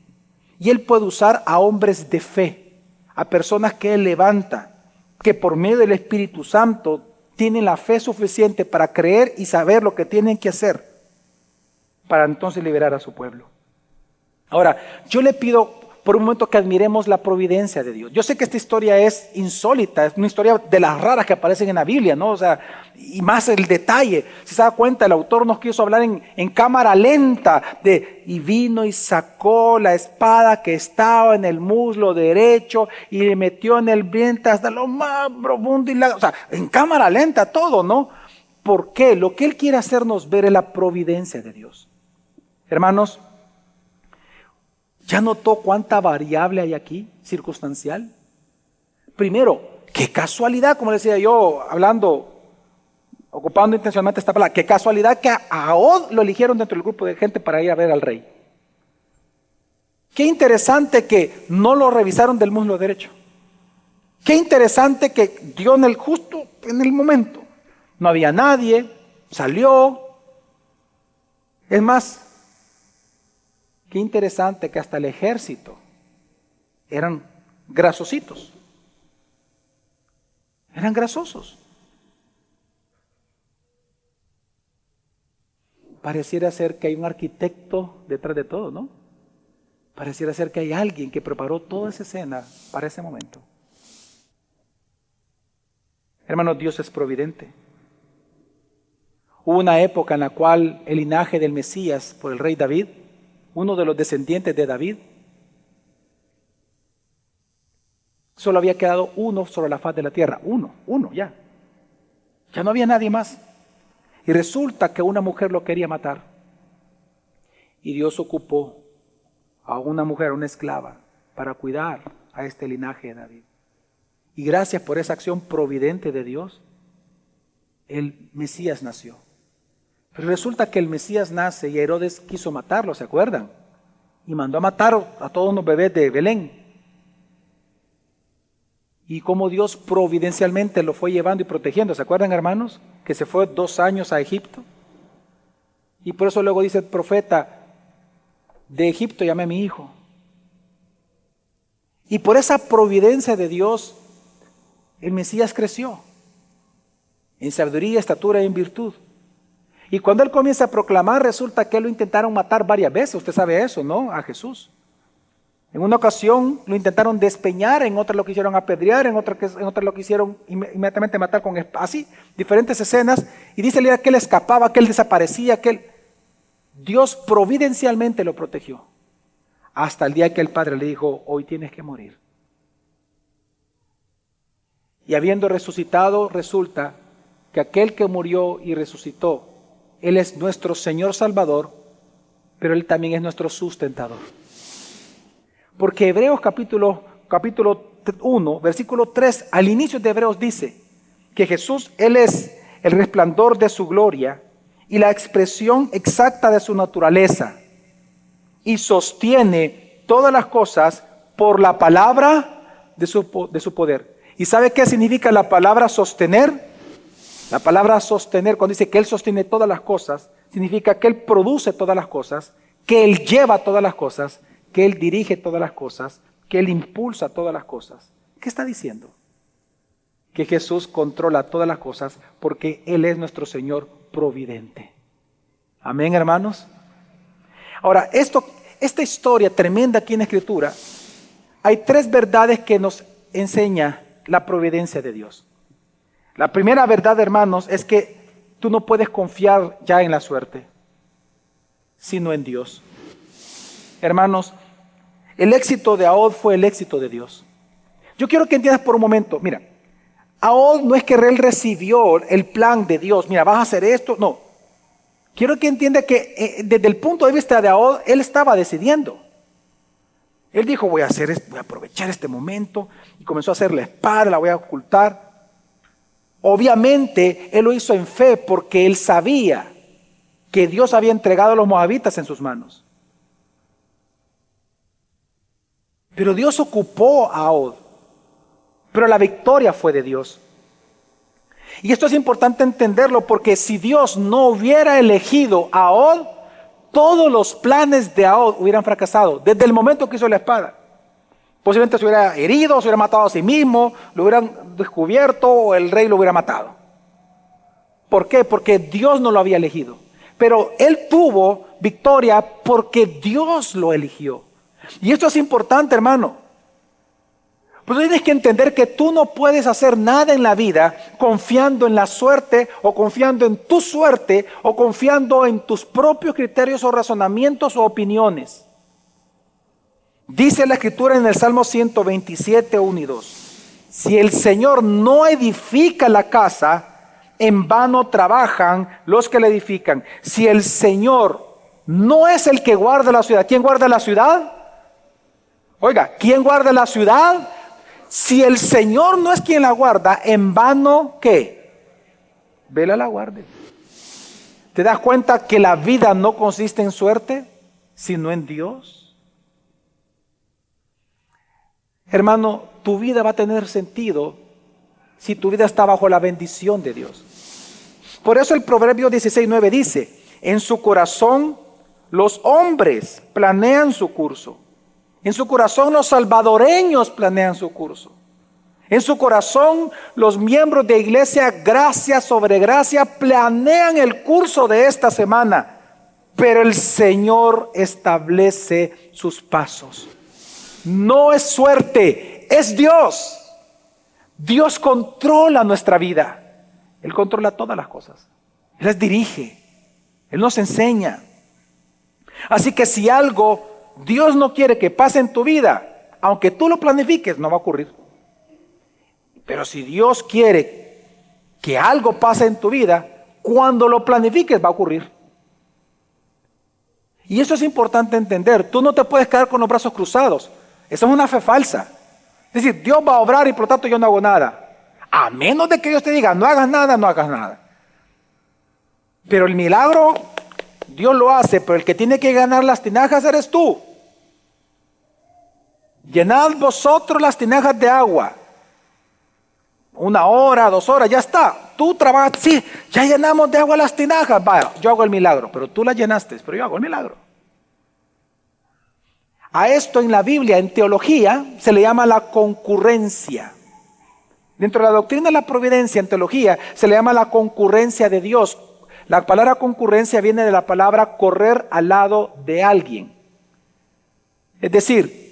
Y Él puede usar a hombres de fe, a personas que Él levanta, que por medio del Espíritu Santo tienen la fe suficiente para creer y saber lo que tienen que hacer para entonces liberar a su pueblo. Ahora, yo le pido por un momento que admiremos la providencia de Dios. Yo sé que esta historia es insólita, es una historia de las raras que aparecen en la Biblia, ¿no? O sea, y más el detalle. Si se da cuenta, el autor nos quiso hablar en cámara lenta y vino y sacó la espada que estaba en el muslo derecho y le metió en el vientre hasta lo más profundo o sea, en cámara lenta todo, ¿no? ¿Por qué? Lo que Él quiere hacernos ver es la providencia de Dios. Hermanos, ¿ya notó cuánta variable hay aquí, circunstancial? Primero, qué casualidad, como decía yo, ocupando intencionalmente esta palabra, qué casualidad que a Ahod lo eligieron dentro del grupo de gente para ir a ver al rey. Qué interesante que no lo revisaron del muslo derecho. Qué interesante que dio justo en el momento. No había nadie, salió. Es más, qué interesante que hasta el ejército eran grasositos. Eran grasosos. Pareciera ser que hay un arquitecto detrás de todo, ¿no? Pareciera ser que hay alguien que preparó toda esa escena para ese momento. Hermanos, Dios es providente. Hubo una época en la cual el linaje del Mesías por el rey David, uno de los descendientes de David, solo había quedado uno sobre la faz de la tierra. Uno ya. Ya no había nadie más. Y resulta que una mujer lo quería matar. Y Dios ocupó a una mujer, una esclava, para cuidar a este linaje de David. Y gracias por esa acción providente de Dios, el Mesías nació. Pero resulta que el Mesías nace y Herodes quiso matarlo, ¿se acuerdan? Y mandó a matar a todos los bebés de Belén. Y cómo Dios providencialmente lo fue llevando y protegiendo. ¿Se acuerdan, hermanos? Que se fue 2 años a Egipto. Y por eso luego dice el profeta, de Egipto llamé a mi hijo. Y por esa providencia de Dios, el Mesías creció. En sabiduría, estatura y en virtud. Y cuando él comienza a proclamar, resulta que lo intentaron matar varias veces. Usted sabe eso, ¿no? A Jesús. En una ocasión lo intentaron despeñar, en otra lo quisieron apedrear, en otra lo quisieron inmediatamente matar con así, diferentes escenas. Y dice que él escapaba, que él desaparecía, Dios providencialmente lo protegió. Hasta el día que el Padre le dijo, hoy tienes que morir. Y habiendo resucitado, resulta que aquel que murió y resucitó, Él es nuestro Señor Salvador, pero Él también es nuestro sustentador. Porque Hebreos capítulo 1, versículo 3, al inicio de Hebreos dice que Jesús, Él es el resplandor de su gloria y la expresión exacta de su naturaleza y sostiene todas las cosas por la palabra de su poder. ¿Y sabe qué significa la palabra sostener? La palabra sostener, cuando dice que Él sostiene todas las cosas, significa que Él produce todas las cosas, que Él lleva todas las cosas, que Él dirige todas las cosas, que Él impulsa todas las cosas. ¿Qué está diciendo? Que Jesús controla todas las cosas porque Él es nuestro Señor providente. Amén, hermanos. Ahora, esta historia tremenda aquí en la Escritura, hay 3 verdades que nos enseña la providencia de Dios. La primera verdad, hermanos, es que tú no puedes confiar ya en la suerte, sino en Dios. Hermanos, el éxito de Ahod fue el éxito de Dios. Yo quiero que entiendas por un momento, mira, Ahod no es que él recibió el plan de Dios, mira, vas a hacer esto, no. Quiero que entienda que desde el punto de vista de Ahod, él estaba decidiendo. Él dijo, voy a aprovechar este momento, y comenzó a hacer la espada, la voy a ocultar. Obviamente, él lo hizo en fe porque él sabía que Dios había entregado a los moabitas en sus manos. Pero Dios ocupó a Og. Pero la victoria fue de Dios. Y esto es importante entenderlo porque si Dios no hubiera elegido a Og, todos los planes de Og hubieran fracasado desde el momento que hizo la espada. Posiblemente se hubiera herido, se hubiera matado a sí mismo, lo hubieran descubierto o el rey lo hubiera matado. ¿Por qué? Porque Dios no lo había elegido. Pero él tuvo victoria porque Dios lo eligió. Y esto es importante, hermano. Pues tienes que entender que tú no puedes hacer nada en la vida confiando en la suerte o confiando en tu suerte o confiando en tus propios criterios o razonamientos o opiniones. Dice la Escritura en el Salmo 127, 1 y 2. Si el Señor no edifica la casa, en vano trabajan los que la edifican. Si el Señor no es el que guarda la ciudad, ¿quién guarda la ciudad? Oiga, ¿quién guarda la ciudad? Si el Señor no es quien la guarda, en vano, ¿qué? Vela la guarde. ¿Te das cuenta que la vida no consiste en suerte, sino en Dios? Hermano, tu vida va a tener sentido si tu vida está bajo la bendición de Dios. Por eso el Proverbio 16:9 dice, en su corazón los hombres planean su curso. En su corazón los salvadoreños planean su curso. En su corazón los miembros de iglesia gracia sobre gracia planean el curso de esta semana. Pero el Señor establece sus pasos. No es suerte, es Dios. Dios controla nuestra vida. Él controla todas las cosas. Él las dirige. Él nos enseña. Así que si algo Dios no quiere que pase en tu vida, aunque tú lo planifiques, no va a ocurrir. Pero si Dios quiere que algo pase en tu vida, cuando lo planifiques va a ocurrir. Y eso es importante entender. Tú no te puedes quedar con los brazos cruzados. Esa es una fe falsa. Es decir, Dios va a obrar y por lo tanto yo no hago nada. A menos de que Dios te diga, no hagas nada, no hagas nada. Pero el milagro, Dios lo hace, pero el que tiene que ganar las tinajas eres tú. Llenad vosotros las tinajas de agua. 1 hora, 2 horas, ya está. Tú trabajas, sí, ya llenamos de agua las tinajas. Vaya, yo hago el milagro, pero tú las llenaste, pero yo hago el milagro. A esto en la Biblia, en teología, se le llama la concurrencia. Dentro de la doctrina de la providencia, en teología, se le llama la concurrencia de Dios. La palabra concurrencia viene de la palabra correr al lado de alguien. Es decir,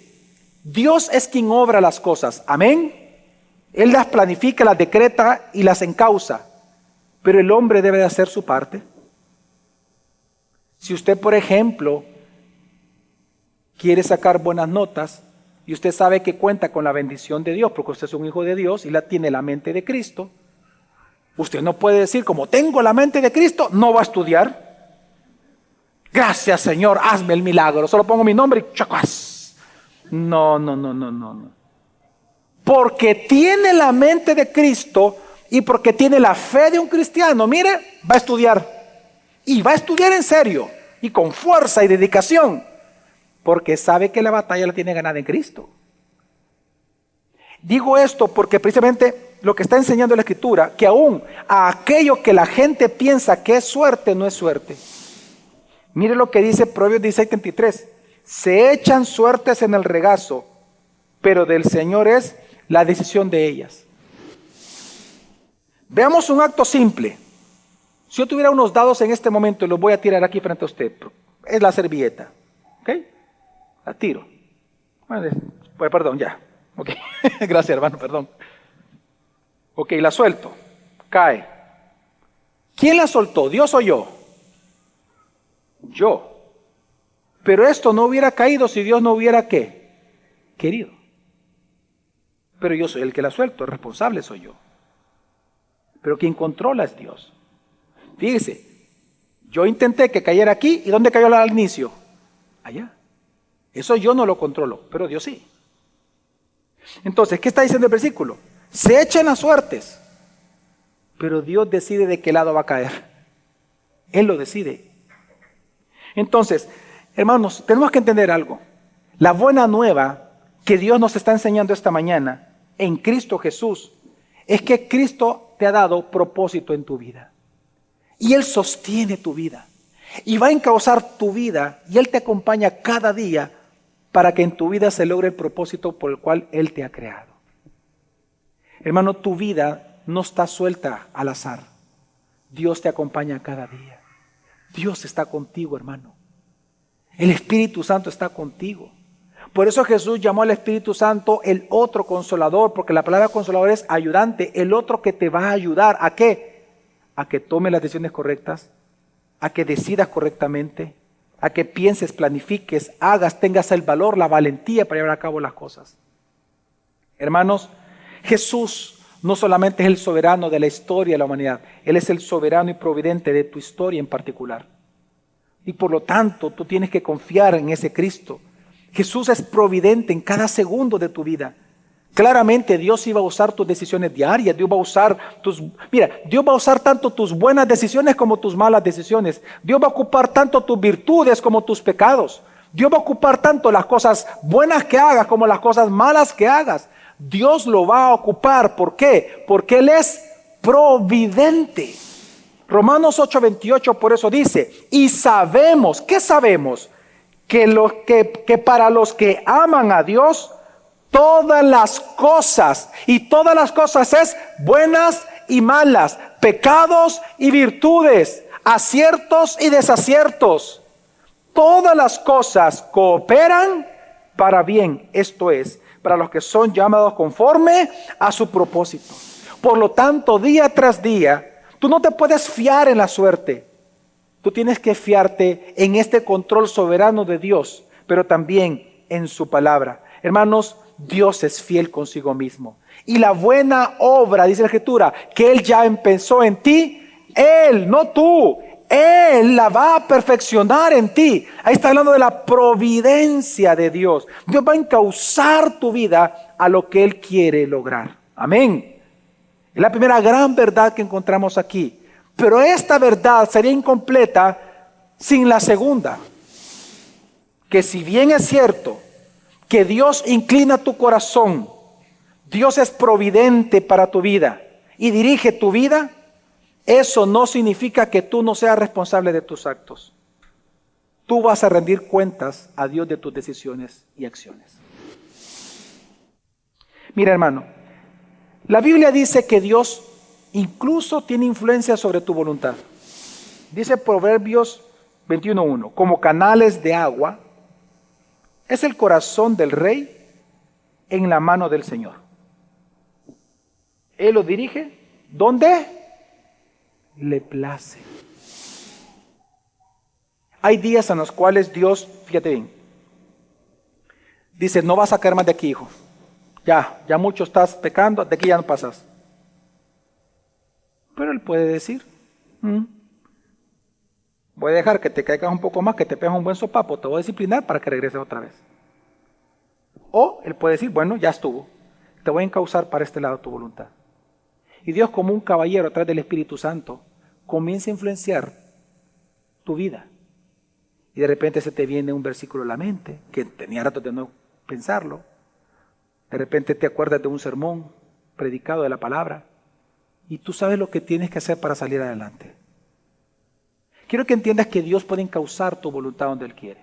Dios es quien obra las cosas, amén. Él las planifica, las decreta y las encausa, pero el hombre debe de hacer su parte. Si usted, por ejemplo, quiere sacar buenas notas y usted sabe que cuenta con la bendición de Dios, porque usted es un hijo de Dios y tiene la mente de Cristo, usted no puede decir, como tengo la mente de Cristo, no va a estudiar. Gracias, Señor, hazme el milagro. Solo pongo mi nombre y chacas. No. Porque tiene la mente de Cristo y porque tiene la fe de un cristiano, mire, va a estudiar. Y va a estudiar en serio y con fuerza y dedicación. Porque sabe que la batalla la tiene ganada en Cristo. Digo esto porque precisamente lo que está enseñando la Escritura, que aún a aquello que la gente piensa que es suerte, no es suerte. Mire lo que dice Proverbios 16:33. Se echan suertes en el regazo, pero del Señor es la decisión de ellas. Veamos un acto simple. Si yo tuviera unos dados en este momento y los voy a tirar aquí frente a usted, es la servilleta. ¿Ok? La tiro. Bueno, pues perdón, ya. Ok. Gracias, hermano, perdón. Ok, la suelto. Cae. ¿Quién la soltó? ¿Dios o yo? Yo. Pero esto no hubiera caído si Dios no hubiera ¿qué? Querido. Pero yo soy el que la suelto, el responsable soy yo. Pero quien controla es Dios. Fíjese, yo intenté que cayera aquí, ¿y dónde cayó al inicio? Allá. Eso yo no lo controlo, pero Dios sí. Entonces, ¿qué está diciendo el versículo? Se echan las suertes, pero Dios decide de qué lado va a caer. Él lo decide. Entonces, hermanos, tenemos que entender algo. La buena nueva que Dios nos está enseñando esta mañana en Cristo Jesús es que Cristo te ha dado propósito en tu vida. Y Él sostiene tu vida. Y va a encauzar tu vida. Y Él te acompaña cada día para que en tu vida se logre el propósito por el cual Él te ha creado. Hermano, tu vida no está suelta al azar. Dios te acompaña cada día. Dios está contigo, hermano. El Espíritu Santo está contigo. Por eso Jesús llamó al Espíritu Santo el otro consolador, porque la palabra consolador es ayudante, el otro que te va a ayudar. ¿A qué? A que tomes las decisiones correctas, a que decidas correctamente, a que pienses, planifiques, hagas, tengas el valor, la valentía para llevar a cabo las cosas. Hermanos, Jesús no solamente es el soberano de la historia de la humanidad, Él es el soberano y providente de tu historia en particular. Y por lo tanto, tú tienes que confiar en ese Cristo. Jesús es providente en cada segundo de tu vida. Claramente Dios iba a usar tus decisiones diarias, Dios va a usar Dios va a usar tanto tus buenas decisiones como tus malas decisiones. Dios va a ocupar tanto tus virtudes como tus pecados. Dios va a ocupar tanto las cosas buenas que hagas como las cosas malas que hagas. Dios lo va a ocupar. ¿Por qué? Porque Él es providente. Romanos 8:28 por eso dice, y sabemos, ¿qué sabemos? Que para los que aman a Dios, todas las cosas, y todas las cosas es buenas y malas, pecados y virtudes, aciertos y desaciertos. Todas las cosas cooperan para bien, esto es, para los que son llamados conforme a su propósito. Por lo tanto, día tras día, tú no te puedes fiar en la suerte. Tú tienes que fiarte en este control soberano de Dios, pero también en su palabra. Hermanos, Dios es fiel consigo mismo. Y la buena obra, dice la Escritura, que Él ya empezó en ti, Él, no tú, Él la va a perfeccionar en ti. Ahí está hablando de la providencia de Dios. Dios va a encauzar tu vida a lo que Él quiere lograr. Amén. Es la primera gran verdad que encontramos aquí. Pero esta verdad sería incompleta sin la segunda. Que si bien es cierto que Dios inclina tu corazón, Dios es providente para tu vida y dirige tu vida, eso no significa que tú no seas responsable de tus actos. Tú vas a rendir cuentas a Dios de tus decisiones y acciones. Mira, hermano, la Biblia dice que Dios incluso tiene influencia sobre tu voluntad. Dice Proverbios 21:1, como canales de agua es el corazón del rey en la mano del Señor. Él lo dirige donde le place. Hay días en los cuales Dios, fíjate bien, dice, no vas a caer más de aquí, hijo. Ya mucho estás pecando, de aquí ya no pasas. Pero Él puede decir, voy a dejar que te caigas un poco más, que te pegas un buen sopapo, te voy a disciplinar para que regreses otra vez. O Él puede decir, bueno, ya estuvo, te voy a encauzar para este lado tu voluntad. Y Dios, como un caballero a través del Espíritu Santo, comienza a influenciar tu vida. Y de repente se te viene un versículo a la mente, que tenía rato de no pensarlo. De repente te acuerdas de un sermón predicado de la palabra. Y tú sabes lo que tienes que hacer para salir adelante. Quiero que entiendas que Dios puede encauzar tu voluntad donde Él quiere.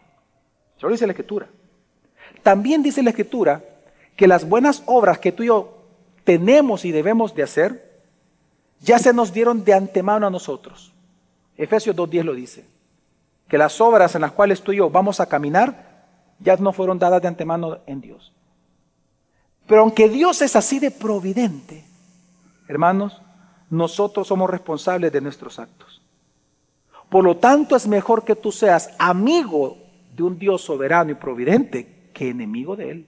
Eso lo dice la Escritura. También dice la Escritura que las buenas obras que tú y yo tenemos y debemos de hacer, ya se nos dieron de antemano a nosotros. Efesios 2:10 lo dice. Que las obras en las cuales tú y yo vamos a caminar, ya no fueron dadas de antemano en Dios. Pero aunque Dios es así de providente, hermanos, nosotros somos responsables de nuestros actos. Por lo tanto, es mejor que tú seas amigo de un Dios soberano y providente que enemigo de Él.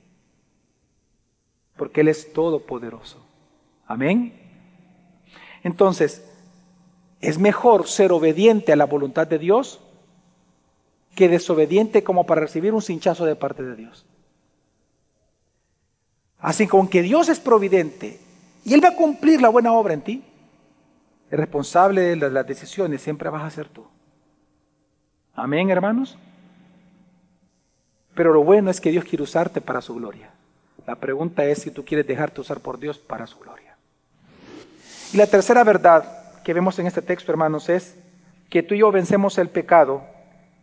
Porque Él es todopoderoso. Amén. Entonces, es mejor ser obediente a la voluntad de Dios que desobediente como para recibir un cinchazo de parte de Dios. Así como que Dios es providente y Él va a cumplir la buena obra en ti, el responsable de las decisiones siempre vas a ser tú. Amén, hermanos. Pero lo bueno es que Dios quiere usarte para su gloria. La pregunta es si tú quieres dejarte usar por Dios para su gloria. Y la tercera verdad que vemos en este texto, hermanos, es que tú y yo vencemos el pecado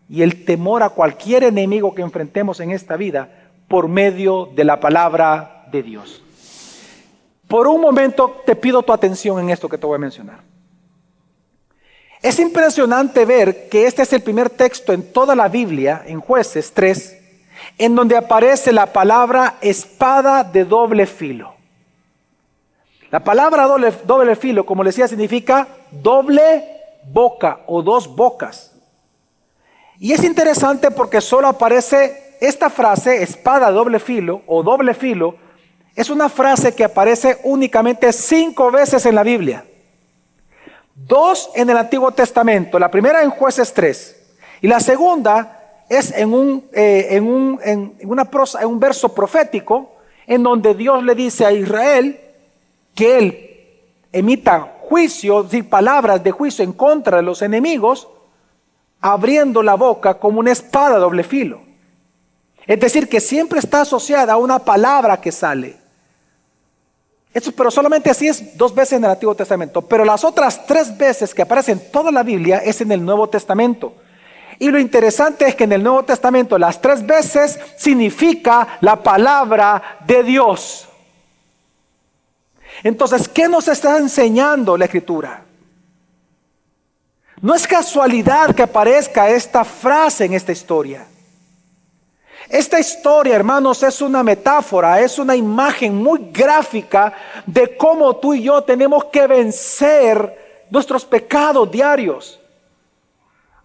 y el temor a cualquier enemigo que enfrentemos en esta vida por medio de la palabra de Dios. Por un momento te pido tu atención en esto que te voy a mencionar. Es impresionante ver que este es el primer texto en toda la Biblia, en Jueces 3, en donde aparece la palabra espada de doble filo. La palabra doble filo, como les decía, significa doble boca o dos bocas. Y es interesante porque solo aparece esta frase, espada de doble filo o doble filo, es una frase que aparece únicamente 5 veces en la Biblia. 2 en el Antiguo Testamento, la primera en Jueces 3 y la segunda es en un verso profético en donde Dios le dice a Israel que él emita juicio, es decir, palabras de juicio en contra de los enemigos, abriendo la boca como una espada de doble filo. Es decir, que siempre está asociada a una palabra que sale. Pero solamente así es 2 veces en el Antiguo Testamento. Pero las otras 3 veces que aparecen en toda la Biblia es en el Nuevo Testamento. Y lo interesante es que en el Nuevo Testamento las 3 veces significa la palabra de Dios. Entonces, ¿qué nos está enseñando la Escritura? No es casualidad que aparezca esta frase en esta historia. Esta historia, hermanos, es una metáfora, es una imagen muy gráfica de cómo tú y yo tenemos que vencer nuestros pecados diarios.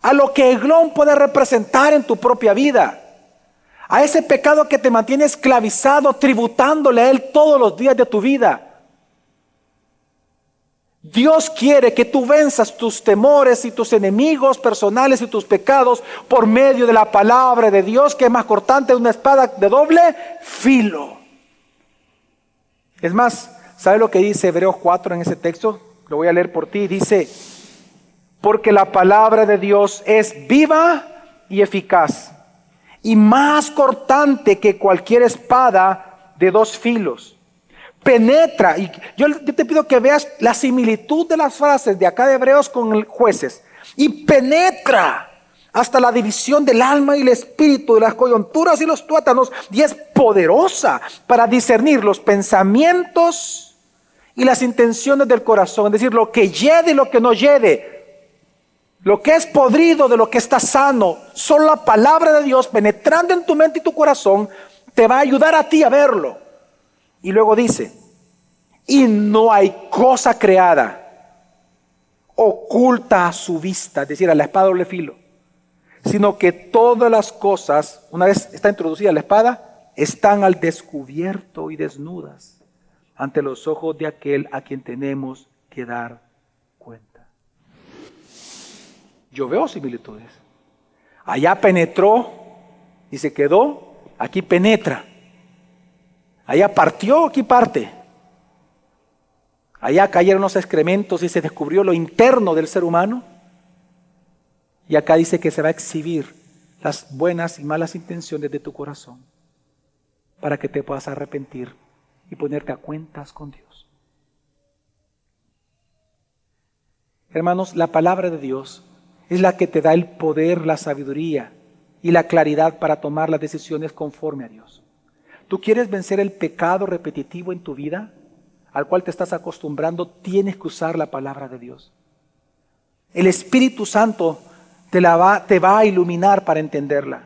A lo que Eglón puede representar en tu propia vida. A ese pecado que te mantiene esclavizado, tributándole a él todos los días de tu vida. Dios quiere que tú venzas tus temores y tus enemigos personales y tus pecados por medio de la palabra de Dios, que es más cortante de una espada de doble filo. Es más, ¿sabe lo que dice Hebreos 4 en ese texto? Lo voy a leer por ti. Dice, porque la palabra de Dios es viva y eficaz y más cortante que cualquier espada de 2 filos. Penetra, y yo te pido que veas la similitud de las frases de acá de Hebreos con Jueces, y penetra hasta la división del alma y el espíritu, de las coyunturas y los tuétanos, y es poderosa para discernir los pensamientos y las intenciones del corazón, es decir, lo que hiede y lo que no hiede, lo que es podrido de lo que está sano. Solo la palabra de Dios penetrando en tu mente y tu corazón te va a ayudar a ti a verlo. Y luego dice, y no hay cosa creada oculta a su vista, es decir, a la espada de doble filo, sino que todas las cosas, una vez está introducida la espada, están al descubierto y desnudas ante los ojos de aquel a quien tenemos que dar cuenta. Yo veo similitudes. Allá penetró y se quedó, aquí penetra. Allá partió, aquí parte. Allá cayeron los excrementos y se descubrió lo interno del ser humano. Y acá dice que se va a exhibir las buenas y malas intenciones de tu corazón para que te puedas arrepentir y ponerte a cuentas con Dios. Hermanos, la palabra de Dios es la que te da el poder, la sabiduría y la claridad para tomar las decisiones conforme a Dios. ¿Tú quieres vencer el pecado repetitivo en tu vida, al cual te estás acostumbrando? Tienes que usar la palabra de Dios. El Espíritu Santo te va a iluminar para entenderla.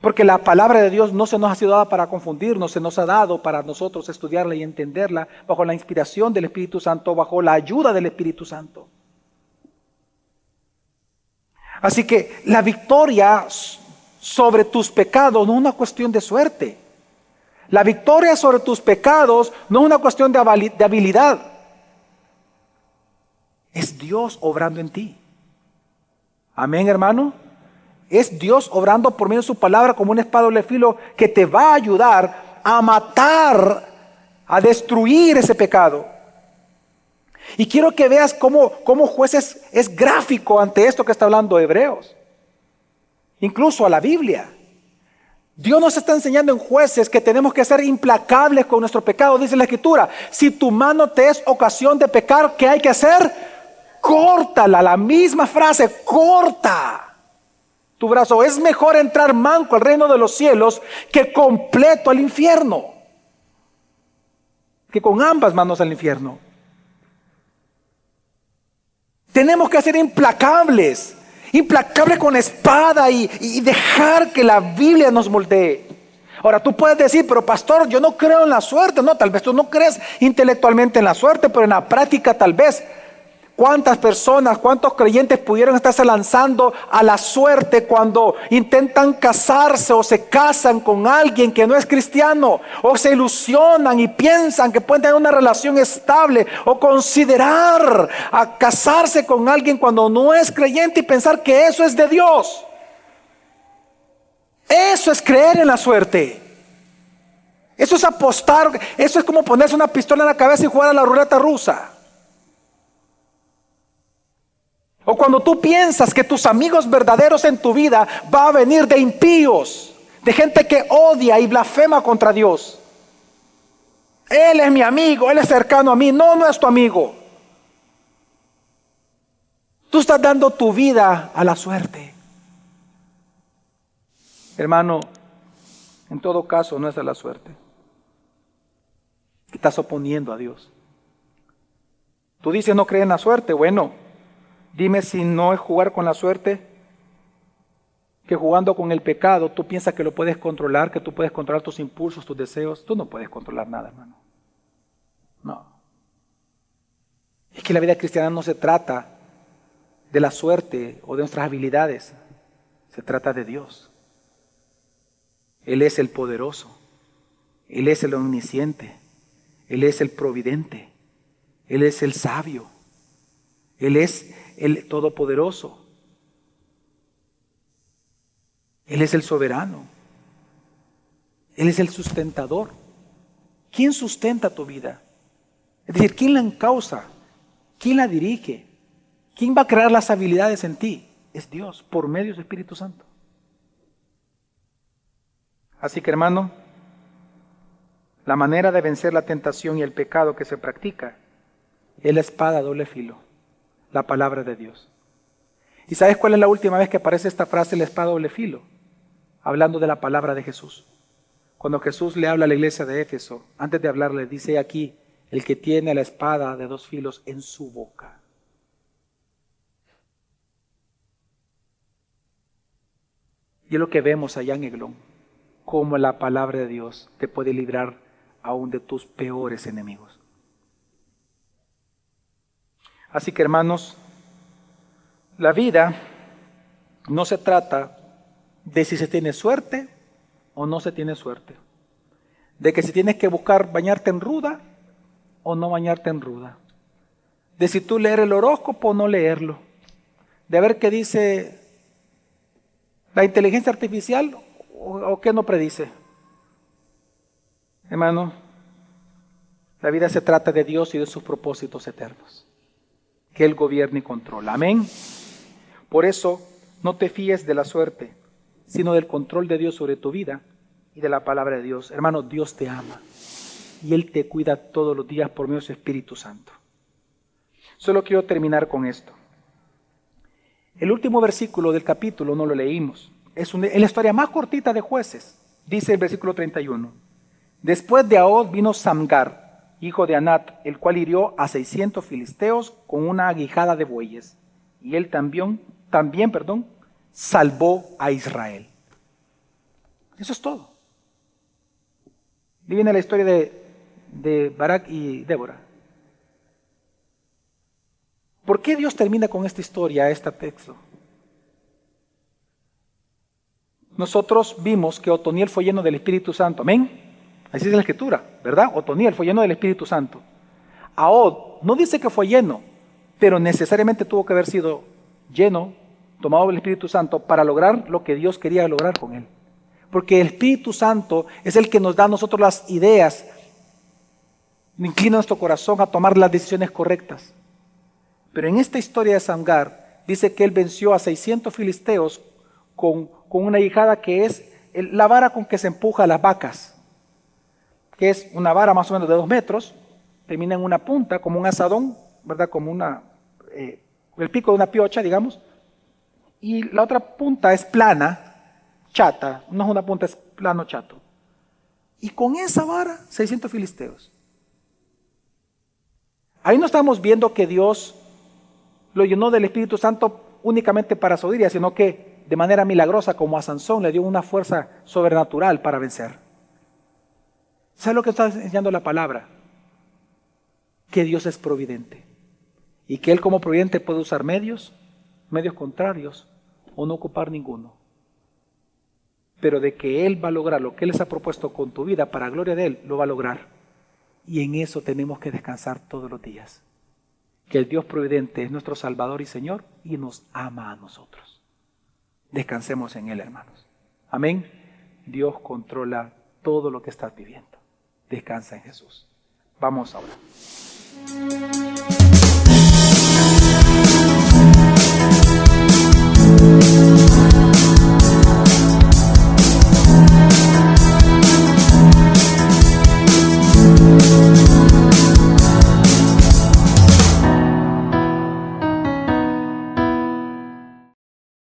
Porque la palabra de Dios no se nos ha sido dada para confundirnos, se nos ha dado para nosotros estudiarla y entenderla bajo la inspiración del Espíritu Santo, bajo la ayuda del Espíritu Santo. Así que la victoria sobre tus pecados no es una cuestión de suerte. La victoria sobre tus pecados no es una cuestión de habilidad. Es Dios obrando en ti. Amén, hermano. Es Dios obrando por medio de su palabra como una espada de doble filo que te va a ayudar a matar, a destruir ese pecado. Y quiero que veas cómo Jueces es gráfico ante esto que está hablando Hebreos. Incluso a la Biblia. Dios nos está enseñando en Jueces que tenemos que ser implacables con nuestro pecado. Dice la Escritura, si tu mano te es ocasión de pecar, ¿qué hay que hacer? Córtala. La misma frase, corta tu brazo. Es mejor entrar manco al reino de los cielos que completo al infierno, que con ambas manos al infierno. Tenemos que ser implacables con la espada y dejar que la Biblia nos moldee. Ahora tú puedes decir, pero pastor, yo no creo en la suerte. No, tal vez tú no crees intelectualmente en la suerte, pero en la práctica tal vez. ¿Cuántas personas, cuántos creyentes pudieron estarse lanzando a la suerte cuando intentan casarse o se casan con alguien que no es cristiano? O se ilusionan y piensan que pueden tener una relación estable, o considerar a casarse con alguien cuando no es creyente y pensar que eso es de Dios. Eso es creer en la suerte. Eso es apostar. Eso es como ponerse una pistola en la cabeza y jugar a la ruleta rusa. O cuando tú piensas que tus amigos verdaderos en tu vida va a venir de impíos, de gente que odia y blasfema contra Dios. Él es mi amigo, él es cercano a mí. No, no es tu amigo. Tú estás dando tu vida a la suerte. Hermano, en todo caso no es a la suerte. Estás oponiendo a Dios. Tú dices no crees en la suerte. Bueno, dime si no es jugar con la suerte, que jugando con el pecado tú piensas que lo puedes controlar, que tú puedes controlar tus impulsos, tus deseos. Tú no puedes controlar nada, hermano. No. Es que la vida cristiana no se trata de la suerte o de nuestras habilidades. Se trata de Dios. Él es el poderoso. Él es el omnisciente. Él es el providente. Él es el sabio. Él es el todopoderoso. Él es el soberano. Él es el sustentador. ¿Quién sustenta tu vida? Es decir, ¿quién la encausa? ¿Quién la dirige? ¿Quién va a crear las habilidades en ti? Es Dios, por medio del Espíritu Santo. Así que, hermano, la manera de vencer la tentación y el pecado que se practica es la espada a doble filo, la palabra de Dios. ¿Y sabes cuál es la última vez que aparece esta frase, la espada a doble filo? Hablando de la palabra de Jesús. Cuando Jesús le habla a la iglesia de Éfeso, antes de hablarle, dice aquí, el que tiene la espada de dos filos en su boca. Y es lo que vemos allá en Eglón, cómo la palabra de Dios te puede librar aún de tus peores enemigos. Así que, hermanos, la vida no se trata de si se tiene suerte o no se tiene suerte, de que si tienes que buscar bañarte en ruda o no bañarte en ruda, de si tú leer el horóscopo o no leerlo, de ver qué dice la inteligencia artificial o qué no predice. Hermano, la vida se trata de Dios y de sus propósitos eternos, que Él gobierna y controla. Amén. Por eso, no te fíes de la suerte, sino del control de Dios sobre tu vida y de la palabra de Dios. Hermano, Dios te ama y Él te cuida todos los días por medio de su Espíritu Santo. Solo quiero terminar con esto. El último versículo del capítulo no lo leímos. Es la historia más cortita de Jueces. Dice el versículo 31. Después de Ahod vino Samgar, hijo de Anat, el cual hirió a 600 filisteos con una aguijada de bueyes. Y él también, salvó a Israel. Eso es todo. Y viene la historia de Barak y Débora. ¿Por qué Dios termina con esta historia, este texto? Nosotros vimos que Otoniel fue lleno del Espíritu Santo. Amén. Así es la Escritura, ¿verdad? Otoniel fue lleno del Espíritu Santo. Ahod no dice que fue lleno, pero necesariamente tuvo que haber sido lleno, tomado del Espíritu Santo para lograr lo que Dios quería lograr con él. Porque el Espíritu Santo es el que nos da a nosotros las ideas, inclina nuestro corazón a tomar las decisiones correctas. Pero en esta historia de Samgar dice que él venció a 600 filisteos con una aguijada que es la vara con que se empuja a las vacas, que es una vara más o menos de 2 metros, termina en una punta, como un asadón, ¿verdad? Como el pico de una piocha, digamos, y la otra punta es plana, chata, no es una punta, es plano chato. Y con esa vara, 600 filisteos. Ahí no estamos viendo que Dios lo llenó del Espíritu Santo únicamente para sabiduría, sino que de manera milagrosa, como a Sansón, le dio una fuerza sobrenatural para vencer. ¿Sabe lo que está enseñando la palabra? Que Dios es providente y que Él como providente puede usar medios contrarios o no ocupar ninguno. Pero de que Él va a lograr lo que Él les ha propuesto con tu vida para gloria de Él, lo va a lograr. Y en eso tenemos que descansar todos los días. Que el Dios providente es nuestro Salvador y Señor y nos ama a nosotros. Descansemos en Él, hermanos. Amén. Dios controla todo lo que estás viviendo. Descansa en Jesús. Vamos ahora.